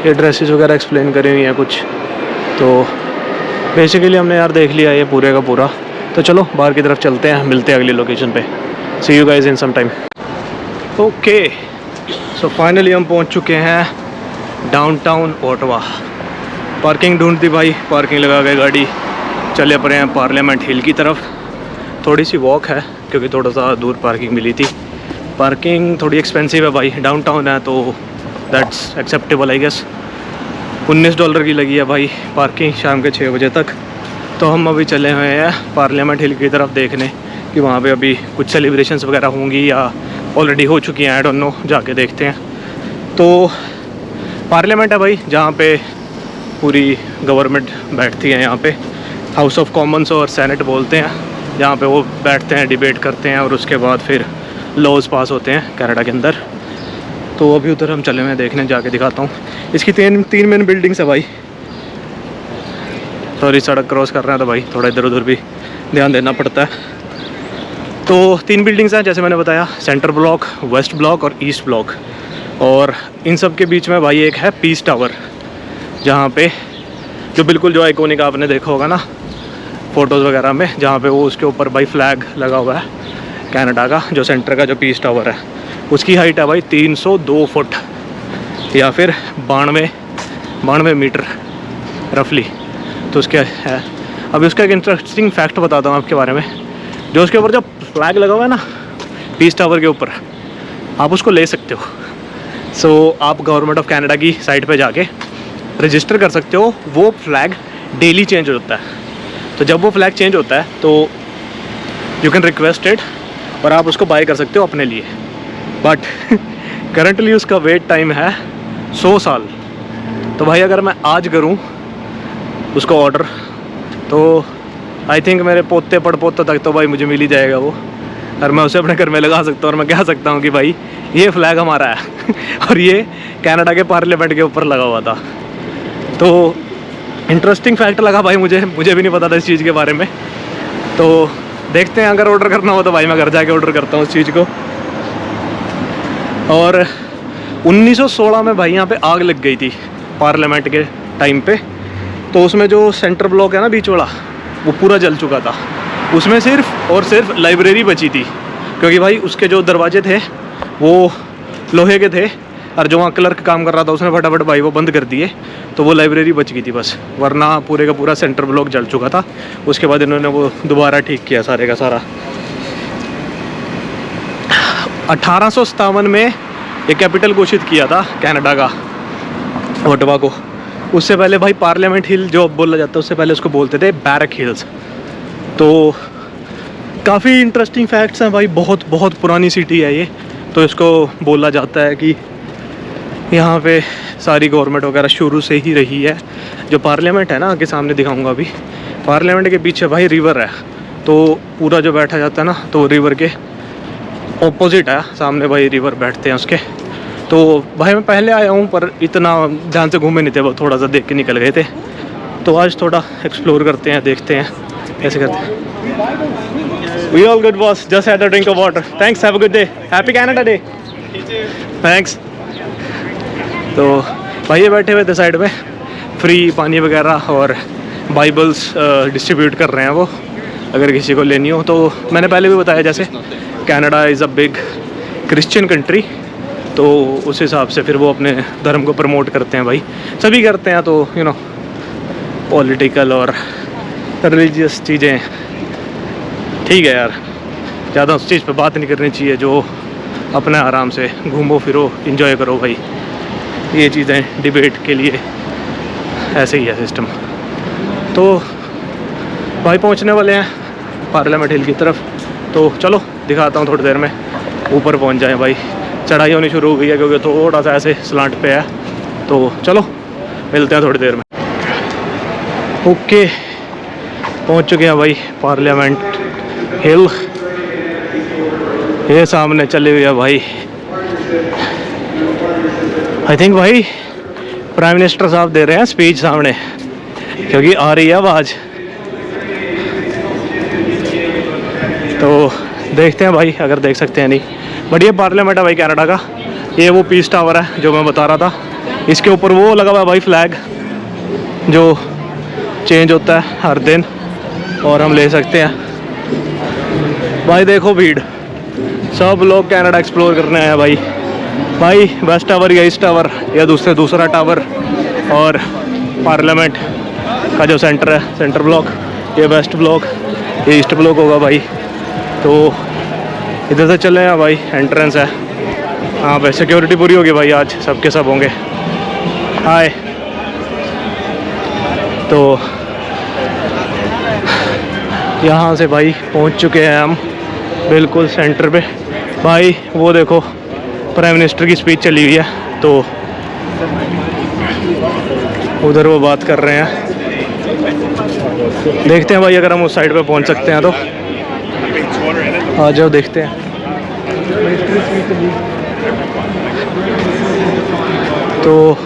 Speaker 1: ये ड्रेसेस वगैरह एक्सप्लेन करी हुई हैं कुछ, तो बेसिकली हमने यार देख लिया ये पूरे का पूरा। तो चलो बाहर की तरफ चलते हैं, मिलते हैं अगली लोकेशन पे। See you guys in some time. Okay so finally हम पहुँच चुके हैं डाउनटाउन ओटावा। पार्किंग ढूंढती भाई, पार्किंग लगा के गाड़ी चले पड़े हैं पार्लियामेंट हिल की तरफ। थोड़ी सी वॉक है क्योंकि थोड़ा सा दूर पार्किंग मिली थी। पार्किंग थोड़ी एक्सपेंसिव है भाई, डाउनटाउन है तो दैट्स एक्सेप्टेबल आई गेस। $19 की लगी है भाई पार्किंग शाम के 6 बजे तक। तो हम अभी चले हुए हैं पार्लियामेंट हिल की तरफ देखने कि वहाँ पे अभी कुछ सेलिब्रेशंस वगैरह होंगी या ऑलरेडी हो चुकी हैं, आई डोंट नो, जाके देखते हैं। तो पार्लियामेंट है भाई जहाँ पे पूरी गवर्नमेंट बैठती है, यहाँ पे हाउस ऑफ कॉमन्स और सेनेट बोलते हैं, जहाँ पे वो बैठते हैं, डिबेट करते हैं और उसके बाद फिर लॉज पास होते हैं कनाडा के अंदर। तो अभी उधर हम चले हुए हैं देखने, जाके दिखाता हूँ। इसकी तीन मेन बिल्डिंग्स है भाई। सॉरी सड़क क्रॉस कर रहे हैं तो भाई थोड़ा इधर उधर भी ध्यान देना पड़ता है। तो 3 बिल्डिंग्स हैं जैसे मैंने बताया, सेंटर ब्लॉक, वेस्ट ब्लॉक और ईस्ट ब्लॉक। और इन सब के बीच में भाई एक है पीस टावर, जहाँ पे जो बिल्कुल जो आइकॉनिक आपने देखा होगा ना फ़ोटोज़ वगैरह में, जहाँ पे वो उसके ऊपर भाई फ्लैग लगा हुआ है कनाडा का, जो सेंटर का जो पीस टावर है उसकी हाइट है भाई 302 फुट या फिर 92 मीटर रफली। तो उसके है अभी उसका एक इंटरेस्टिंग फैक्ट बताता हूँ आपके बारे में। जो उसके ऊपर जो फ्लैग लगा हुआ है ना पीस टावर के ऊपर, आप उसको ले सकते हो। सो आप गवर्नमेंट ऑफ कनाडा की साइट पे जाके रजिस्टर कर सकते हो। वो फ्लैग डेली चेंज होता है, तो जब वो फ्लैग चेंज होता है तो यू कैन रिक्वेस्ट इट और आप उसको बाय कर सकते हो अपने लिए। बट करंटली उसका वेट टाइम है 100 साल। तो भाई अगर मैं आज करूं उसको ऑर्डर तो आई थिंक मेरे पोते पड़पोते तक तो भाई मुझे मिल ही जाएगा वो, और मैं उसे अपने घर में लगा सकता हूँ और मैं कह सकता हूँ कि भाई ये फ्लैग हमारा है और ये कनाडा के पार्लियामेंट के ऊपर लगा हुआ था। तो इंटरेस्टिंग फैक्ट लगा भाई मुझे भी नहीं पता था इस चीज़ के बारे में। तो देखते हैं, अगर ऑर्डर करना हो तो भाई मैं घर जाके ऑर्डर करता हूँ उस चीज़ को। और 1916 में भाई यहाँ पे आग लग गई थी पार्लियामेंट के टाइम पे। तो उसमें जो सेंटर ब्लॉक है ना बीच वाला, वो पूरा जल चुका था। उसमें सिर्फ और सिर्फ लाइब्रेरी बची थी, क्योंकि भाई उसके जो दरवाजे थे वो लोहे के थे और जो वहाँ क्लर्क काम कर रहा था उसने फटाफट भाई वो बंद कर दिए, तो वो लाइब्रेरी बच गई थी बस, वरना पूरे का पूरा सेंटर ब्लॉक जल चुका था। उसके बाद इन्होंने वो दोबारा ठीक किया सारे का सारा। 1857 में एक कैपिटल घोषित किया था कनाडा का, ओटावा को। उससे पहले भाई पार्लियामेंट हिल जो बोला जाता है, उससे पहले उसको बोलते थे बैरक हिल्स। तो काफ़ी इंटरेस्टिंग फैक्ट्स हैं भाई, बहुत बहुत पुरानी सिटी है ये। तो इसको बोला जाता है कि यहाँ पे सारी गवर्नमेंट वगैरह शुरू से ही रही है। जो पार्लियामेंट है ना आगे सामने दिखाऊंगा अभी, पार्लियामेंट के पीछे भाई रिवर है, तो पूरा जो बैठा जाता है ना तो वो रिवर के ऑपोजिट है, सामने भाई रिवर बैठते हैं उसके। तो भाई मैं पहले आया हूँ पर इतना ध्यान से घूमे नहीं थे, वो थोड़ा सा देख के निकल गए थे। तो आज थोड़ा एक्सप्लोर करते हैं, देखते हैं कैसे करते हैं। We all good boss, just had a drink of water. Thanks, have a good day. Happy Canada Day. Thanks. तो भाई ये बैठे हुए थे साइड में, फ्री पानी वगैरह और बाइबल्स डिस्ट्रीब्यूट कर रहे हैं वो, अगर किसी को लेनी हो। तो मैंने पहले भी बताया जैसे Canada is a big Christian country, तो उस हिसाब से फिर वो अपने धर्म को प्रमोट करते हैं भाई, सभी करते हैं। तो यू नो पॉलिटिकल और रिलीजियस चीज़ें ठीक है यार, ज़्यादा उस चीज़ पे बात नहीं करनी चाहिए, जो अपने आराम से घूमो फिरो, इंजॉय करो भाई। ये चीज़ें डिबेट के लिए ऐसे ही है सिस्टम। तो भाई पहुंचने वाले हैं पार्लियामेंट हिल की तरफ, तो चलो दिखाता हूँ थोड़ी देर में। ऊपर पहुंच जाए भाई, चढ़ाई होनी शुरू हो गई है क्योंकि थोड़ा सा ऐसे स्लांट पे है। तो चलो मिलते हैं थोड़ी देर में। ओके, पहुंच चुके हैं भाई पार्लियामेंट हिल। ये सामने चले हुए हैं भाई, आई थिंक भाई प्राइम मिनिस्टर साहब दे रहे हैं स्पीच सामने, क्योंकि आ रही है आवाज़। तो देखते हैं भाई, अगर देख सकते हैं नहीं। बढ़िया पार्लियामेंट है भाई कनाडा का। ये वो पीस टावर है जो मैं बता रहा था, इसके ऊपर वो लगा हुआ है भाई फ्लैग जो चेंज होता है हर दिन, और हम ले सकते हैं। भाई देखो भीड़, सब लोग कनाडा एक्सप्लोर करने आए हैं भाई। भाई वेस्ट टावर या ईस्ट टावर या दूसरा टावर, और पार्लियामेंट का जो सेंटर है, सेंटर ब्लॉक, ये वेस्ट ब्लॉक, ये ईस्ट ब्लॉक होगा भाई। तो इधर से चले हैं भाई, एंट्रेंस है। हाँ भाई सिक्योरिटी पूरी होगी भाई, आज सबके सब होंगे। हाय, तो यहाँ से भाई पहुँच चुके हैं हम बिल्कुल सेंटर पे। भाई वो देखो प्राइम मिनिस्टर की स्पीच चली हुई है, तो उधर वो बात कर रहे हैं। देखते हैं भाई अगर हम उस साइड पे पहुंच सकते हैं तो आ जाओ, देखते हैं। तो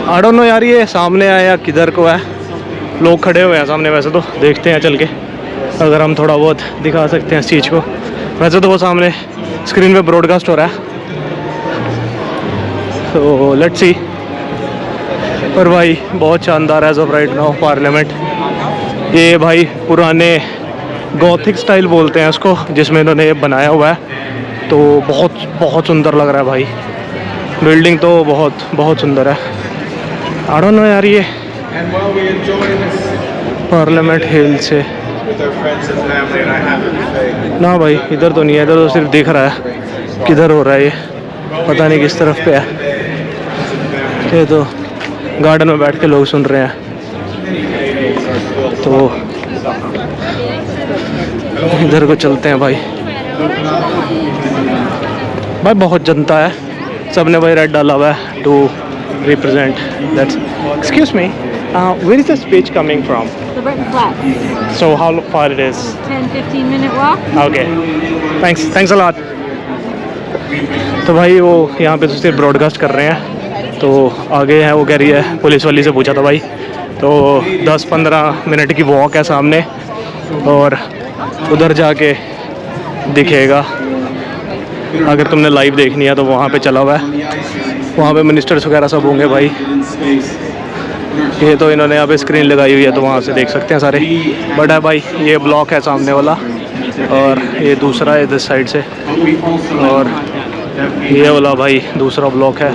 Speaker 1: आई डोंट नो यार, ये सामने है या किधर को है, लोग खड़े हुए हैं सामने। वैसे तो देखते हैं चल के, अगर हम थोड़ा बहुत दिखा सकते हैं इस चीज़ को। वैसे तो वो सामने स्क्रीन पे ब्रॉडकास्ट हो रहा है, तो लेट्स सी। पर भाई बहुत शानदार है ऑफ राइट नाउ पार्लियामेंट। ये भाई पुराने गॉथिक स्टाइल बोलते हैं उसको, जिसमें इन्होंने ये बनाया हुआ है। तो बहुत बहुत सुंदर लग रहा है भाई, बिल्डिंग तो बहुत सुंदर है। आई डोंट नो यार, ये पार्लियामेंट हिल से ना भाई, इधर तो नहीं है, इधर तो सिर्फ दिख रहा है किधर हो रहा है। ये पता नहीं किस तरफ पे है। ये तो गार्डन में बैठ के लोग सुन रहे हैं। तो इधर को चलते हैं भाई। भाई बहुत जनता है, सबने भाई रेड डाला हुआ है to represent that's. Excuse me, where is the speech coming from?
Speaker 4: The Burton Flats.
Speaker 1: So how far it is?
Speaker 4: 10-15 minute walk.
Speaker 1: Okay, thanks a lot. तो भाई वो यहाँ पे तो सिर्फ ब्रॉडकास्ट कर रहे हैं। तो आगे है, वो कह रही है, पुलिस वाली से पूछा था भाई, तो 10-15 मिनट की वॉक है सामने, और उधर जाके दिखेगा। अगर तुमने लाइव देखनी है तो वहाँ पे चला हुआ है, वहाँ पे मिनिस्टर्स वगैरह सब होंगे भाई। ये तो इन्होंने यहाँ पे स्क्रीन लगाई हुई है, तो वहाँ से देख सकते हैं सारे। बट है भाई, ये ब्लॉक है सामने वाला, और ये दूसरा है इधर साइड से, और ये वाला भाई दूसरा ब्लॉक है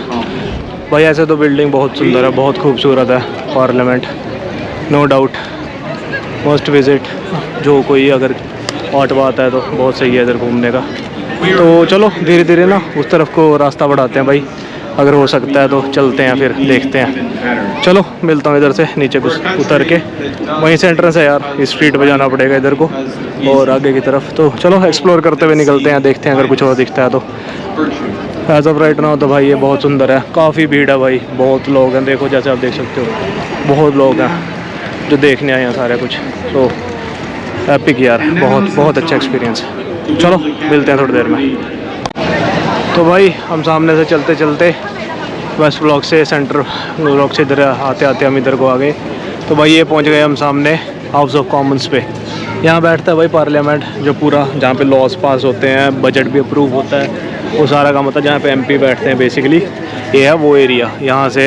Speaker 1: भाई। ऐसे तो बिल्डिंग बहुत सुंदर है, बहुत खूबसूरत है parliament, no doubt, must visit. जो कोई अगर ऑटो आता है तो बहुत सही है इधर घूमने का। तो चलो धीरे धीरे ना उस तरफ को रास्ता बढ़ाते हैं भाई, अगर हो सकता है तो चलते हैं, फिर देखते हैं। चलो मिलता हूँ इधर से नीचे कुछ उतर के, वहीं से एंट्रेंस है यार, इस स्ट्रीट पे जाना पड़ेगा इधर को और आगे की तरफ। तो चलो एक्सप्लोर करते हुए निकलते हैं, देखते हैं अगर कुछ और दिखता है तो। एज ऑफ राइट नाउ तो भाई ये बहुत सुंदर है, काफ़ी भीड़ है भाई, बहुत लोग हैं, देखो जैसे आप देख सकते हो बहुत लोग हैं जो देखने आए हैं सारे कुछ। तो एपिक यार, बहुत अच्छा एक्सपीरियंस है। चलो मिलते हैं थोड़ी देर में। तो भाई हम सामने से चलते चलते वेस्ट ब्लॉक से सेंटर ब्लॉक से इधर आते आते हम इधर को आ गए। तो भाई ये पहुंच गए हम सामने हाउस ऑफ कॉमन्स पे। यहाँ बैठता है भाई पार्लियामेंट, जो पूरा जहाँ पे लॉज पास होते हैं, बजट भी अप्रूव होता है, वो सारा काम होता है, जहाँ पे एमपी बैठते हैं बेसिकली। ये है वो एरिया, यहाँ से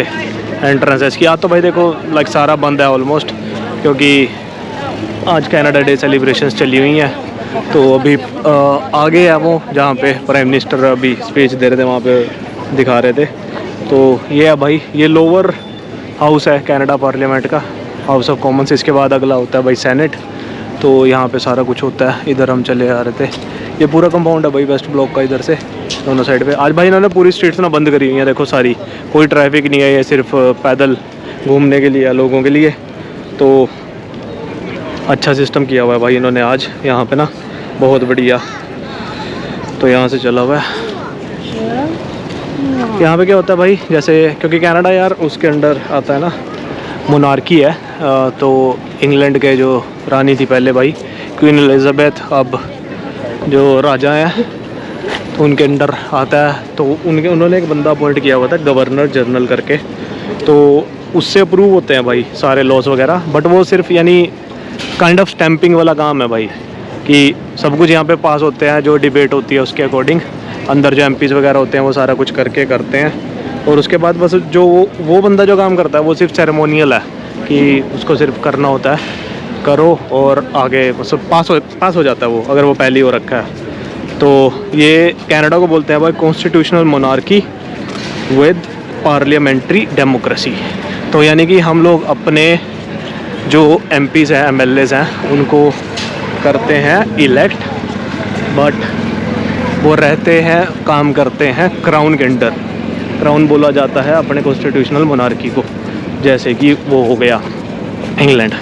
Speaker 1: एंट्रेंस है इसकी। आज तो भाई देखो लाइक सारा बंद है ऑलमोस्ट, क्योंकि आज कनाडा डे सेलिब्रेशंस चली हुई हैं। तो अभी आगे है वो जहाँ पे प्राइम मिनिस्टर अभी स्पीच दे रहे थे, वहाँ पे दिखा रहे थे। तो ये है भाई, ये लोअर हाउस है कनाडा पार्लियामेंट का, हाउस ऑफ कॉमन्स। इसके बाद अगला होता है भाई सेनेट। तो यहाँ पे सारा कुछ होता है। इधर हम चले आ रहे थे, ये पूरा कंपाउंड है भाई वेस्ट ब्लॉक का, इधर से दोनों साइड पे। आज भाई इन्होंने पूरी स्ट्रीट्स ना बंद करी हुई हैं, देखो सारी, कोई ट्रैफिक नहीं है, ये सिर्फ पैदल घूमने के लिए या लोगों के लिए। तो अच्छा सिस्टम किया हुआ है भाई इन्होंने आज यहाँ पे ना, बहुत बढ़िया। तो यहाँ से चला हुआ है। यहाँ पे क्या होता है भाई, जैसे क्योंकि कनाडा यार उसके अंडर आता है ना, मोनार्की है। तो इंग्लैंड के जो रानी थी पहले भाई, क्वीन एलिजाबेथ, अब जो राजा हैं तो उनके अंडर आता है। तो उन्होंने एक बंदा अपॉइंट किया हुआ था गवर्नर जनरल करके, तो उससे अप्रूव होते हैं भाई सारे लॉस वगैरह। बट वो सिर्फ यानी काइंड ऑफ स्टैंपिंग वाला काम है भाई, कि सब कुछ यहाँ पे पास होते हैं, जो डिबेट होती है उसके अकॉर्डिंग अंदर जो एमपीज़ वगैरह होते हैं वो सारा कुछ करके करते हैं। और उसके बाद बस जो वो बंदा जो काम करता है वो सिर्फ सेरेमोनियल है, कि उसको सिर्फ करना होता है, करो और आगे बस पास हो जाता है वो, अगर वो पहले ही हो रखा है। तो ये कनाडा को बोलते हैं भाई constitutional monarchy with parliamentary democracy. तो यानी कि हम लोग अपने जो एमपीज़ हैं, एमएलएज़ हैं, उनको करते हैं इलेक्ट, बट वो रहते हैं, काम करते हैं क्राउन के अंडर। क्राउन बोला जाता है अपने कॉन्स्टिट्यूशनल मोनार्की को, जैसे कि वो हो गया इंग्लैंड।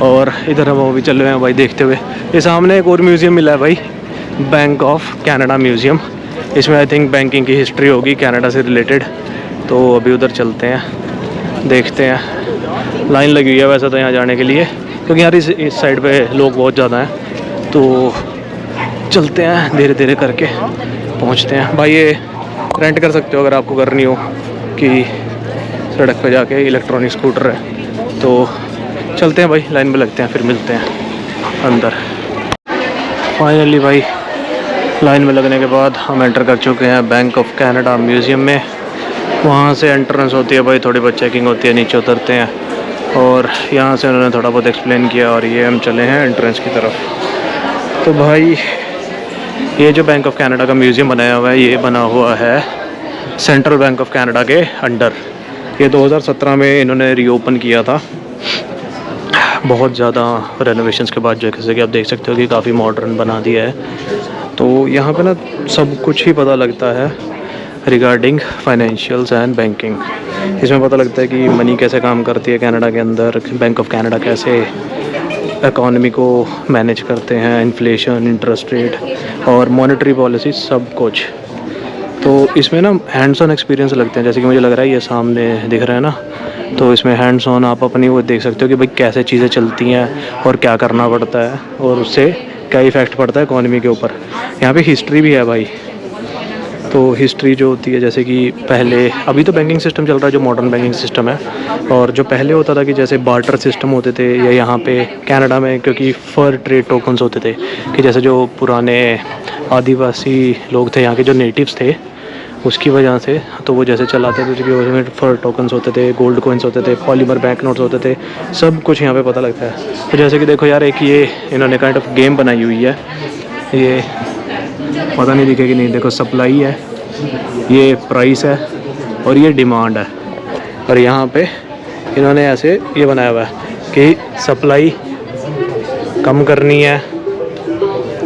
Speaker 1: और इधर हम अभी चल रहे हैं भाई देखते हुए। ये सामने एक और म्यूज़ियम मिला है भाई, बैंक ऑफ कनाडा म्यूज़ियम। इसमें आई थिंक बैंकिंग की हिस्ट्री होगी कनाडा से रिलेटेड। तो अभी उधर चलते हैं, देखते हैं। लाइन लगी हुई है वैसे तो यहाँ जाने के लिए, क्योंकि यार इस साइड पे लोग बहुत ज़्यादा हैं। तो चलते हैं धीरे धीरे करके पहुँचते हैं भाई। ये रेंट कर सकते हो अगर आपको करनी हो, कि सड़क पे जाके इलेक्ट्रॉनिक स्कूटर है। तो चलते हैं भाई, लाइन में लगते हैं, फिर मिलते हैं अंदर। फाइनली भाई लाइन में लगने के बाद हम एंटर कर चुके हैं बैंक ऑफ कनाडा म्यूज़ियम में। वहाँ से एंट्रेंस होती है भाई, थोड़ी बहुत चेकिंग होती है, नीचे उतरते हैं और यहाँ से उन्होंने थोड़ा बहुत एक्सप्लेन किया और ये हम चले हैं एंट्रेंस की तरफ। तो भाई ये जो बैंक ऑफ कनाडा का म्यूज़ियम बनाया हुआ है, ये बना हुआ है सेंट्रल बैंक ऑफ कनाडा के अंडर। ये 2017 में इन्होंने रीओपन किया था, बहुत ज़्यादा रेनोवेशंस के बाद, जैसे कि आप देख सकते हो कि काफ़ी मॉडर्न बना दिया है। तो यहाँ पे ना सब कुछ ही पता लगता है रिगार्डिंग फाइनेंशियल्स एंड बैंकिंग। इसमें पता लगता है कि मनी कैसे काम करती है कनाडा के अंदर, बैंक ऑफ कनाडा कैसे इकॉनमी को मैनेज करते हैं, इन्फ्लेशन, इंटरेस्ट रेट और मॉनेटरी पॉलिसी, सब कुछ। तो इसमें ना हैंड्स ऑन एक्सपीरियंस लगते हैं, जैसे कि मुझे लग रहा है ये सामने दिख रहा है ना, तो इसमें हैंड्स ऑन आप अपनी वो देख सकते हो कि भाई कैसे चीज़ें चलती हैं और क्या करना पड़ता है और उससे क्या इफ़ेक्ट पड़ता है इकॉनमी के ऊपर। यहाँ पे हिस्ट्री भी है भाई। तो हिस्ट्री जो होती है, जैसे कि पहले, अभी तो बैंकिंग सिस्टम चल रहा है जो मॉडर्न बैंकिंग सिस्टम है, और जो पहले होता था कि जैसे बार्टर सिस्टम होते थे, या यहाँ पे कनाडा में क्योंकि फर ट्रेड टोकन्स होते थे, कि जैसे जो पुराने आदिवासी लोग थे यहाँ के, जो नेटिव्स थे, उसकी वजह से तो वो जैसे चलाते थे कि उसमें फर टोकन्स होते थे, गोल्ड कॉइन्स होते थे, पॉलीमर बैंक नोट्स होते थे, सब कुछ यहाँ पे पता लगता है। तो जैसे कि देखो यार, एक ये इन्होंने काइंड ऑफ गेम बनाई हुई है, ये पता नहीं दिखेगी नहीं, देखो सप्लाई है, ये प्राइस है और ये डिमांड है। और यहाँ पे इन्होंने ऐसे ये बनाया हुआ है कि सप्लाई कम करनी है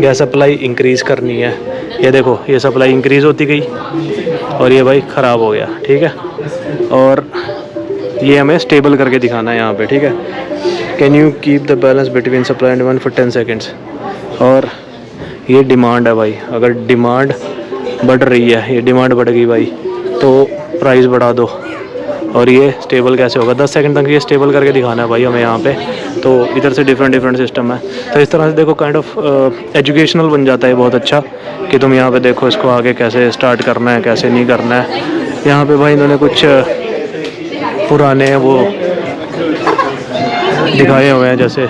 Speaker 1: या सप्लाई इंक्रीज़ करनी है। ये देखो, ये सप्लाई इंक्रीज़ होती गई और ये भाई ख़राब हो गया, ठीक है। और ये हमें स्टेबल करके दिखाना है यहाँ पे, ठीक है। Can you keep the balance between supply and demand for 10 seconds. और ये डिमांड है भाई, अगर डिमांड बढ़ रही है, ये डिमांड बढ़ गई भाई, तो प्राइस बढ़ा दो। और ये स्टेबल कैसे होगा, 10 सेकंड तक ये स्टेबल करके दिखाना है भाई हमें यहाँ पे। तो इधर से डिफरेंट सिस्टम है। तो इस तरह से देखो काइंड ऑफ एजुकेशनल बन जाता है बहुत अच्छा, कि तुम यहाँ पे देखो इसको आगे कैसे स्टार्ट करना है, कैसे नहीं करना है। यहाँ पे भाई इन्होंने कुछ पुराने वो दिखाए हुए हैं, जैसे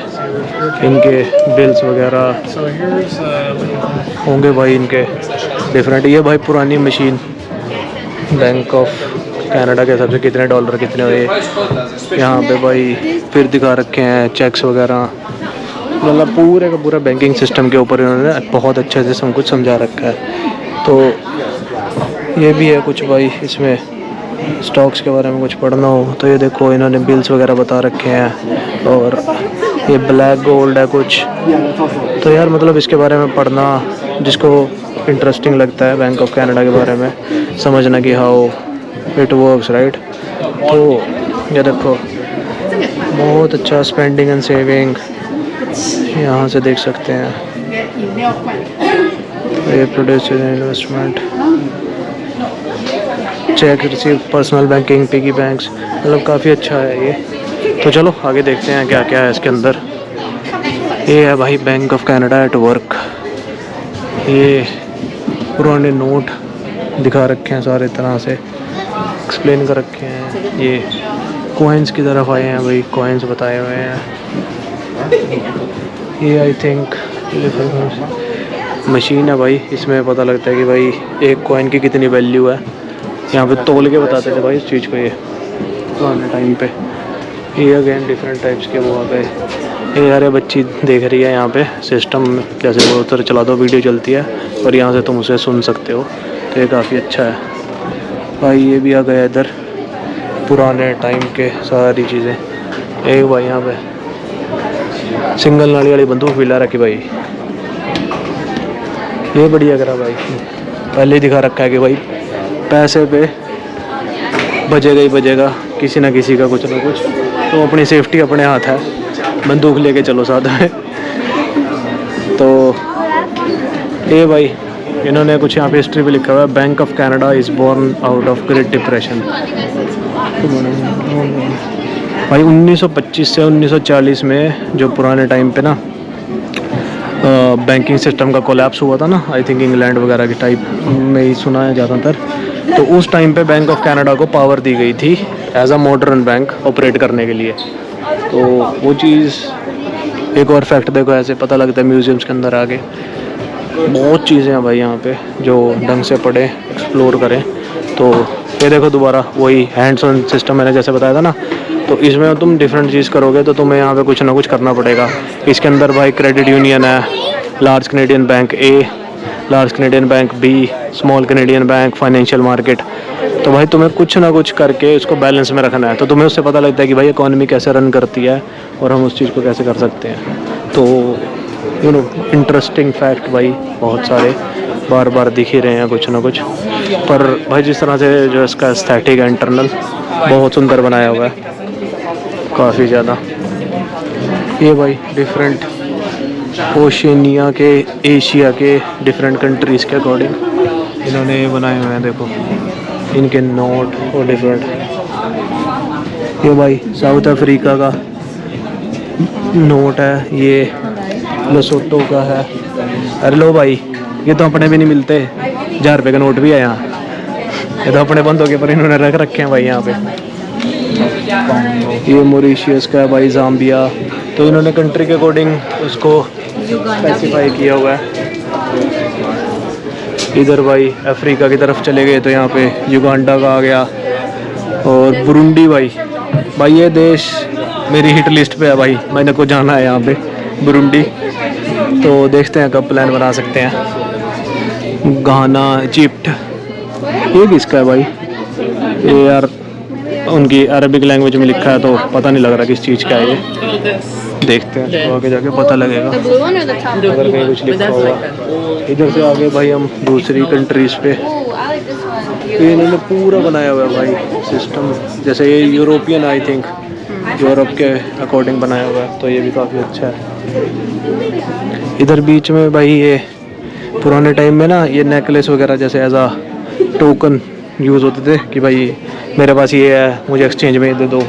Speaker 1: इनके बिल्स वगैरह होंगे भाई इनके डिफरेंट। ये भाई पुरानी मशीन बैंक ऑफ कनाडा के हिसाब से कितने डॉलर कितने हुए यहाँ पे भाई फिर दिखा रखे हैं, चेक्स वगैरह, मतलब पूरे का पूरा बैंकिंग सिस्टम के ऊपर इन्होंने बहुत अच्छे से सब कुछ समझा रखा है। तो ये भी है कुछ भाई, इसमें स्टॉक्स के बारे में कुछ पढ़ना हो तो ये देखो इन्होंने बिल्स वगैरह बता रखे हैं। और ये ब्लैक गोल्ड है कुछ, तो यार मतलब इसके बारे में पढ़ना, जिसको इंटरेस्टिंग लगता है बैंक ऑफ कनाडा के बारे में समझना कि हाउ इट वर्क्स, राइट। तो ये देखो बहुत अच्छा स्पेंडिंग एंड सेविंग यहाँ से देख सकते हैं। ये produce investment, check receive, personal banking, piggy banks, मतलब काफ़ी अच्छा है ये। तो चलो आगे देखते हैं क्या क्या है इसके अंदर। ये है भाई bank of Canada at work. ये पुराने नोट दिखा रखे हैं सारे तरह से, एक्सप्लेन कर रखे हैं। ये कॉइन्स की तरफ आए हैं भाई, कॉइन्स बताए हुए हैं। ये आई थिंक मशीन है भाई, इसमें पता लगता है कि भाई एक कॉइन की कितनी वैल्यू है। यहाँ पे तोल के बताते थे भाई इस चीज़ को, ये पुराने टाइम पे। ये अगेन डिफरेंट टाइप्स के वो आ गए। ये यार बच्ची देख रही है यहाँ पे सिस्टम, जैसे वो उधर चला दो वीडियो चलती है और यहाँ से तुम उसे सुन सकते हो, तो ये काफ़ी अच्छा है भाई। ये भी आ गया इधर पुराने टाइम के सारी चीज़ें। एक भाई यहाँ पे सिंगल नाली वाली बंदूक भी ला रखी भाई, ये बढ़िया करा भाई। पहले ही दिखा रखा है कि भाई पैसे पे बजेगा ही बजेगा किसी ना किसी का कुछ ना कुछ, तो अपनी सेफ्टी अपने हाथ है, बंदूक लेके चलो साथ में। तो ये भाई इन्होंने कुछ यहाँ पे हिस्ट्री पे लिखा हुआ है, bank of Canada is born out of great depression. भाई 1925 से 1940 में जो पुराने टाइम पे ना बैंकिंग सिस्टम का कोलैप्स हुआ था ना, आई थिंक इंग्लैंड वगैरह के टाइप में ही सुना है ज़्यादातर, तो उस टाइम पे बैंक ऑफ कनाडा को पावर दी गई थी as a modern bank operate करने के लिए। तो वो चीज़, एक और फैक्ट देखो ऐसे पता लगता है म्यूज़ियम्स के अंदर आके बहुत चीज़ें हैं भाई यहाँ पे जो ढंग से पढ़ें, एक्सप्लोर करें। तो ये देखो दोबारा वही हैंड्स ऑन सिस्टम मैंने जैसे बताया था ना, तो इसमें तुम डिफरेंट चीज़ करोगे तो तुम्हें यहाँ पे कुछ ना कुछ करना पड़ेगा। इसके अंदर भाई क्रेडिट यूनियन है, large Canadian bank A, large Canadian bank B, small Canadian bank, financial market. तो भाई तुम्हें कुछ ना कुछ करके उसको बैलेंस में रखना है, तो तुम्हें उससे पता लगता है कि भाई इकॉनमी कैसे रन करती है और हम उस चीज़ को कैसे कर सकते हैं। तो यू नो इंटरेस्टिंग फैक्ट भाई बहुत सारे बार बार दिख ही रहे हैं कुछ ना कुछ। पर भाई जिस तरह से जो इसका एस्थेटिक है इंटरनल बहुत सुंदर बनाया हुआ है काफ़ी ज़्यादा। ये भाई डिफरेंट ओशिनिया के, एशिया के डिफरेंट कंट्रीज़ के अकॉर्डिंग इन्होंने बनाए हुए हैं। देखो इनके नोट और डिफरेंट। ये भाई साउथ अफ्रीका का नोट है, ये लेसोटो का है। अरे लो भाई ये तो अपने भी नहीं मिलते, 1000 रुपये का नोट भी है यहाँ, ये तो अपने बंद हो गए पर इन्होंने रख रखे हैं भाई यहाँ पे। ये मॉरिशियस का है भाई, ज़ाम्बिया, तो इन्होंने कंट्री के अकॉर्डिंग उसको स्पेसिफाई किया हुआ है। इधर भाई अफ्रीका की तरफ चले गए तो यहाँ पे युगांडा का आ गया, और बुरुंडी भाई ये देश मेरी हिट लिस्ट पे है भाई, मैंने को जाना है यहाँ पे बुरुंडी। तो देखते हैं कब प्लान बना सकते हैं। घाना, इजिप्ट, ये किसका है भाई? ये यार उनकी अरबिक लैंग्वेज में लिखा है तो पता नहीं लग रहा किस चीज़ का है ये। देखते हैं तो आगे जाके पता लगेगा अगर कहीं कुछ लिखा होगा। इधर से आगे भाई हम दूसरी कंट्रीज़ पे, ये इन्होंने पूरा बनाया हुआ है भाई सिस्टम, जैसे ये यूरोपियन आई थिंक यूरोप के अकॉर्डिंग बनाया हुआ है, तो ये भी काफ़ी अच्छा है। इधर बीच में भाई ये पुराने टाइम में ना ये नेकलेस वगैरह जैसे एज आ टोकन यूज़ होते थे कि भाई मेरे पास ये है मुझे एक्सचेंज में दे दो,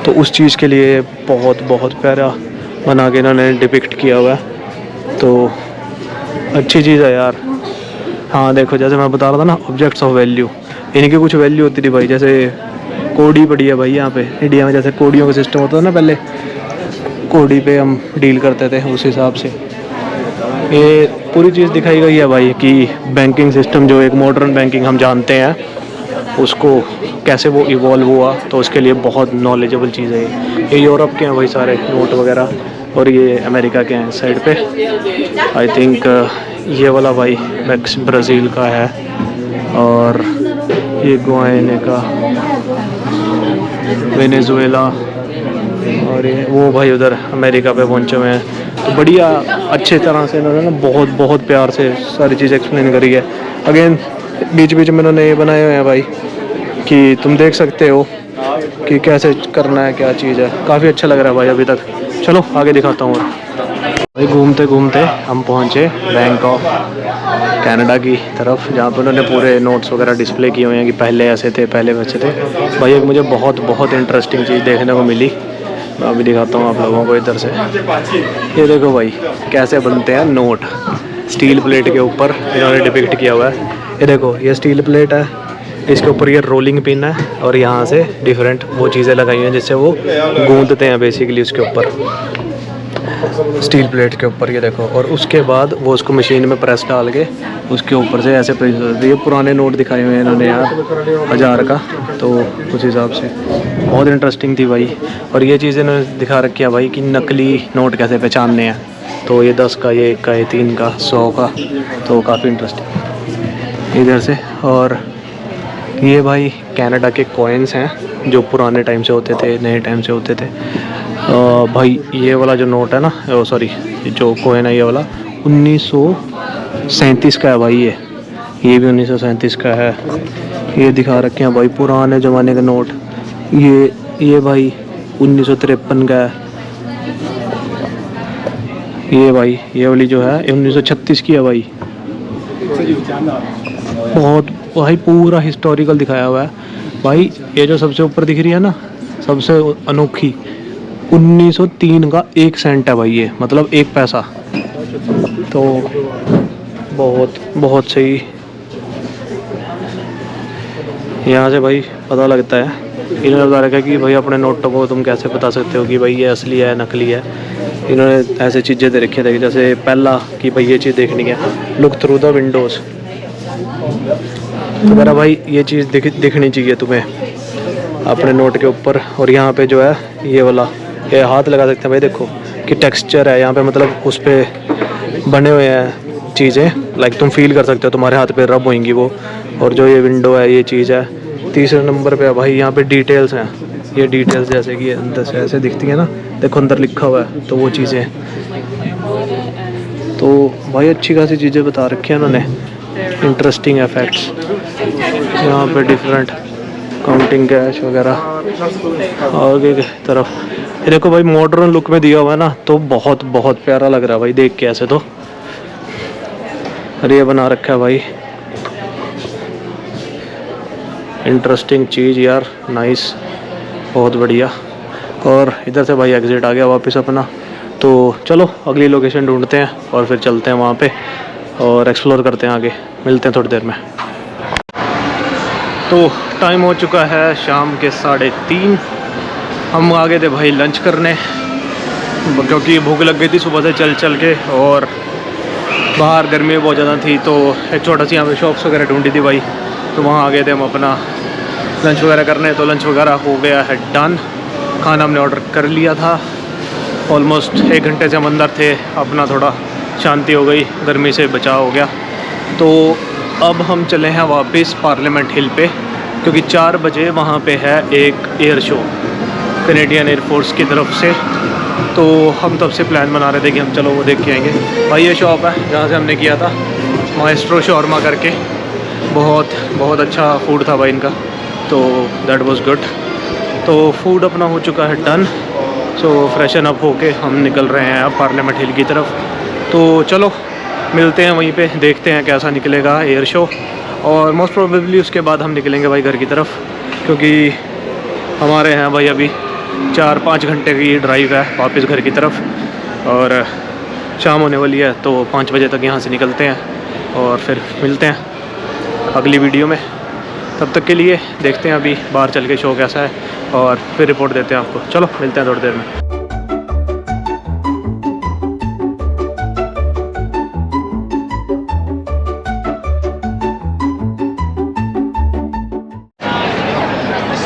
Speaker 1: तो उस चीज़ के लिए बहुत प्यारा बना के इन्होंने डिपिक्ट किया हुआ है। तो अच्छी चीज़ है यार। हाँ देखो जैसे मैं बता रहा था ना ऑब्जेक्ट्स ऑफ वैल्यू, इनकी कुछ वैल्यू होती थी भाई, जैसे कोडी पड़ी है भाई यहाँ पे इंडिया में, जैसे कोडियों का सिस्टम होता था ना पहले, कोडी पे हम डील करते थे उस हिसाब से। ये पूरी चीज़ दिखाई गई है भाई कि बैंकिंग सिस्टम जो एक मॉडर्न बैंकिंग हम जानते हैं उसको कैसे वो इवॉल्व हुआ, तो उसके लिए बहुत नॉलेजेबल चीज़ है ये। यूरोप के हैं भाई सारे नोट वगैरह, और ये अमेरिका के हैं साइड पे। आई थिंक ये वाला भाई ब्राज़ील का है, और ये गुयाना का, वेनेजुएला, और ये वो भाई उधर अमेरिका पे पहुंचे हुए हैं। तो बढ़िया अच्छे तरह से इन्होंने ना बहुत प्यार से सारी चीज़ एक्सप्लेन करी है। अगेन बीच में इन्होंने ये बनाए हुए हैं भाई कि तुम देख सकते हो कि कैसे करना है, क्या चीज़ है। काफ़ी अच्छा लग रहा है भाई अभी तक। चलो आगे दिखाता हूँ। भाई घूमते घूमते हम पहुँचे बैंक ऑफ कनाडा की तरफ, जहाँ पर उन्होंने पूरे नोट्स वगैरह डिस्प्ले किए हुए हैं कि पहले ऐसे थे, पहले वैसे थे। भाई एक मुझे बहुत बहुत इंटरेस्टिंग चीज़ देखने को मिली, मैं अभी दिखाता हूँ आप लोगों को इधर से। ये देखो भाई कैसे बनते हैं नोट, स्टील प्लेट के ऊपर इन्होंने डिपिक्ट किया हुआ है। ये देखो ये स्टील प्लेट है, इसके ऊपर ये रोलिंग पिन है और यहाँ से डिफरेंट वो चीज़ें लगाई हुई हैं जिससे वो गूंदते हैं बेसिकली उसके ऊपर, स्टील प्लेट के ऊपर। ये देखो, और उसके बाद वो उसको मशीन में प्रेस डाल के उसके ऊपर से ऐसे प्रेस। ये पुराने नोट दिखाए हुए हैं इन्होंने यार 1000 का, तो उस हिसाब से बहुत इंटरेस्टिंग थी भाई। और ये चीज़ें इन्होंने दिखा रखी है भाई कि नकली नोट कैसे पहचानने हैं। तो ये 10 का, ये 1 का, ये 3 का, 100 का, तो काफ़ी इंटरेस्टिंग इधर से। और ये भाई कनाडा के कॉइन्स हैं जो पुराने टाइम से होते थे, नए टाइम से होते थे। भाई ये वाला जो नोट है ना, सॉरी जो कॉइन है ये वाला 1937 का है भाई। ये भी 1937 का है। ये दिखा रखे हैं भाई पुराने ज़माने के नोट। ये भाई 1953 का है। ये भाई ये वाली जो है 1936 की है भाई। बहुत भाई पूरा हिस्टोरिकल दिखाया हुआ है भाई। ये जो सबसे ऊपर दिख रही है ना, सबसे अनोखी, 1903 का 1 सेंट है भाई ये, मतलब 1 पैसा। तो बहुत बहुत सही। यहाँ से भाई पता लगता है, इन्होंने बता रखा है कि भाई अपने नोटों को तुम कैसे बता सकते हो कि भाई ये असली है नकली है। इन्होंने ऐसे चीज़ें दे रखी है, जैसे पहला कि भाई ये चीज़ देखनी है, लुक थ्रू द विंडोज़। तो मेरा भाई ये चीज़ दिखनी चाहिए तुम्हें अपने नोट के ऊपर। और यहाँ पे जो है ये वाला, ये हाथ लगा सकते हैं भाई, देखो कि टेक्सचर है यहाँ पे, मतलब उस पर बने हुए हैं चीज़ें, लाइक तुम फील कर सकते हो, तुम्हारे हाथ पे रब होंगी वो। और जो ये विंडो है ये चीज़ है। तीसरे नंबर पे भाई यहाँ पे डिटेल्स हैं। ये डिटेल्स जैसे कि अंदर से ऐसे दिखती है ना, देखो अंदर लिखा हुआ है, तो वो चीज़ें। तो भाई अच्छी खासी चीज़ें बता रखी हैं उन्होंने, इंटरेस्टिंग इफेक्ट्स यहाँ पे, डिफरेंट काउंटिंग कैश वगैरह आगे की तरफ। ये देखो भाई मॉडर्न लुक में दिया हुआ है ना, तो बहुत बहुत प्यारा लग रहा है भाई देख के ऐसे तो। अरे ये बना रखा है भाई, इंटरेस्टिंग चीज़ यार, नाइस, बहुत बढ़िया। और इधर से भाई एग्जिट आ गया वापस अपना। तो चलो अगली लोकेशन ढूंढते हैं और फिर चलते हैं वहाँ पे और एक्सप्लोर करते हैं आगे। मिलते हैं थोड़ी देर में। तो टाइम हो चुका है शाम के 3:30। हम आ गए थे भाई लंच करने, क्योंकि भूख लग गई थी सुबह से चल चल के, और बाहर गर्मी बहुत ज़्यादा थी। तो एक छोटा सी यहाँ पे शॉप्स वगैरह ढूंढी थी भाई, तो वहाँ आ गए थे हम अपना लंच वगैरह करने। तो लंच वगैरह हो गया है डन, खाना हमने ऑर्डर कर लिया था। ऑलमोस्ट 1 घंटे से हम अंदर थे, अपना थोड़ा शांति हो गई, गर्मी से बचाव हो गया। तो अब हम चले हैं वापस पार्लियामेंट हिल पे, क्योंकि 4 बजे वहाँ पे है एक एयर शो कैनेडियन एयरफोर्स की तरफ से। तो हम तब से प्लान बना रहे थे कि हम चलो वो देख के आएंगे। भाई ये शॉप है जहाँ से हमने किया था, माएस्ट्रो शॉर्मा करके, बहुत बहुत अच्छा फूड था भाई इनका, तो दैट वाज गुड। तो फूड अपना हो चुका है डन। सो फ्रेशन अप होके हम निकल रहे हैं अब पार्लियामेंट हिल की तरफ। तो चलो मिलते हैं वहीं पे, देखते हैं कैसा निकलेगा एयर शो, और मोस्ट प्रोबेबली उसके बाद हम निकलेंगे भाई घर की तरफ, क्योंकि हमारे हैं भाई अभी 4-5 घंटे की ड्राइव है वापस घर की तरफ, और शाम होने वाली है। तो 5 बजे तक यहाँ से निकलते हैं और फिर मिलते हैं अगली वीडियो में। तब तक के लिए देखते हैं अभी बाहर चल के शो कैसा है, और फिर रिपोर्ट देते हैं आपको। चलो मिलते हैं थोड़ी देर में।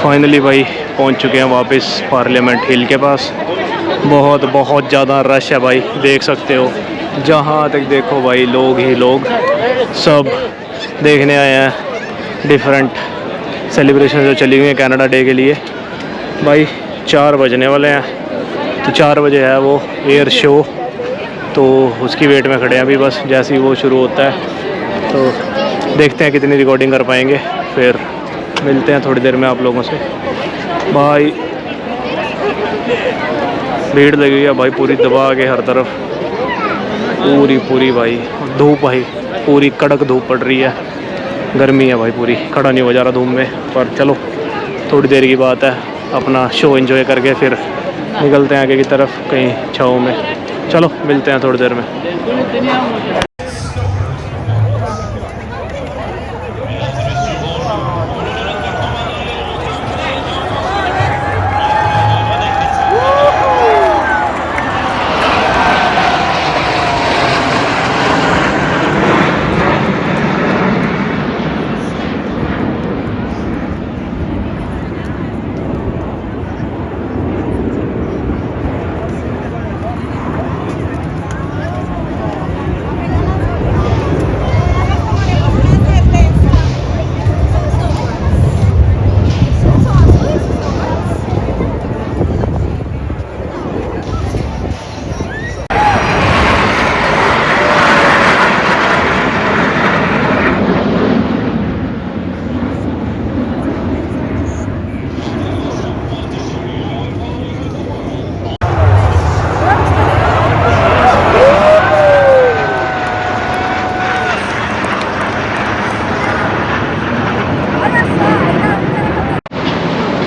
Speaker 1: फाइनली भाई पहुंच चुके हैं वापस पार्लियामेंट हिल के पास। बहुत बहुत ज़्यादा रश है भाई, देख सकते हो, जहाँ तक देखो भाई लोग ही लोग, सब देखने आए हैं डिफरेंट सेलिब्रेशन जो चली हुई है कनाडा डे के लिए। भाई 4 बजने वाले हैं, तो 4 बजे है वो एयर शो, तो उसकी वेट में खड़े हैं अभी। बस जैसे ही वो शुरू होता है तो देखते हैं कितनी रिकॉर्डिंग कर पाएंगे, फिर मिलते हैं थोड़ी देर में आप लोगों से। भाई भीड़ लगी हुई है भाई पूरी दबा के हर तरफ, पूरी भाई धूप, भाई पूरी कड़क धूप पड़ रही है, गर्मी है भाई पूरी, खड़ा नहीं हो जा रहा धूप में। पर चलो थोड़ी देर की बात है, अपना शो एंजॉय करके फिर निकलते हैं आगे की तरफ कहीं छाँव में। चलो मिलते हैं थोड़ी देर में।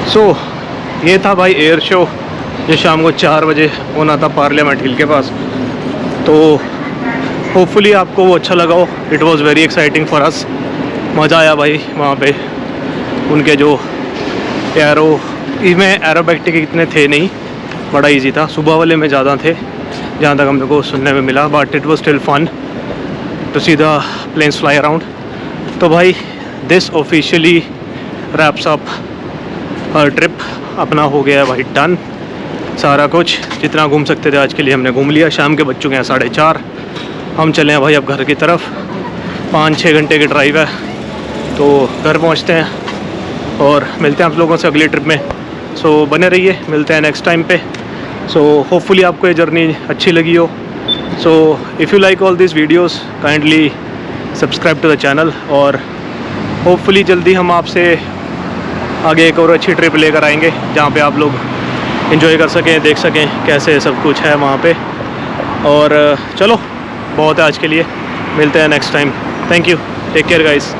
Speaker 1: सो ये था भाई एयर शो जो शाम को 4 बजे होना था पार्लियामेंट हिल के पास। तो होपफुली आपको वो अच्छा लगा हो। It was very exciting for us, मज़ा आया भाई वहाँ पे। उनके जो एरोबैटिक इतने थे नहीं, बड़ा इजी था। सुबह वाले में ज़्यादा थे जहाँ तक हमको सुनने में मिला, but it was still fun to see the planes fly around. तो भाई this officially wraps up her trip. अपना हो गया है भाई डन, सारा कुछ जितना घूम सकते थे आज के लिए हमने घूम लिया। शाम के बज चुके हैं 4:30, हम चले हैं भाई अब घर की तरफ। 5-6 घंटे की ड्राइव है, तो घर पहुंचते हैं और मिलते हैं आप लोगों से अगली ट्रिप में। सो बने रहिए, मिलते हैं नेक्स्ट टाइम पे। सो होपफुली आपको ये जर्नी अच्छी लगी हो। So if you like all this videos kindly subscribe to the channel, और होपफुली जल्दी हम आपसे आगे एक और अच्छी ट्रिप लेकर आएंगे जहाँ पे आप लोग एंजॉय कर सकें, देख सकें कैसे सब कुछ है वहाँ पे। और चलो बहुत है आज के लिए, मिलते हैं next time. Thank you, take care guys.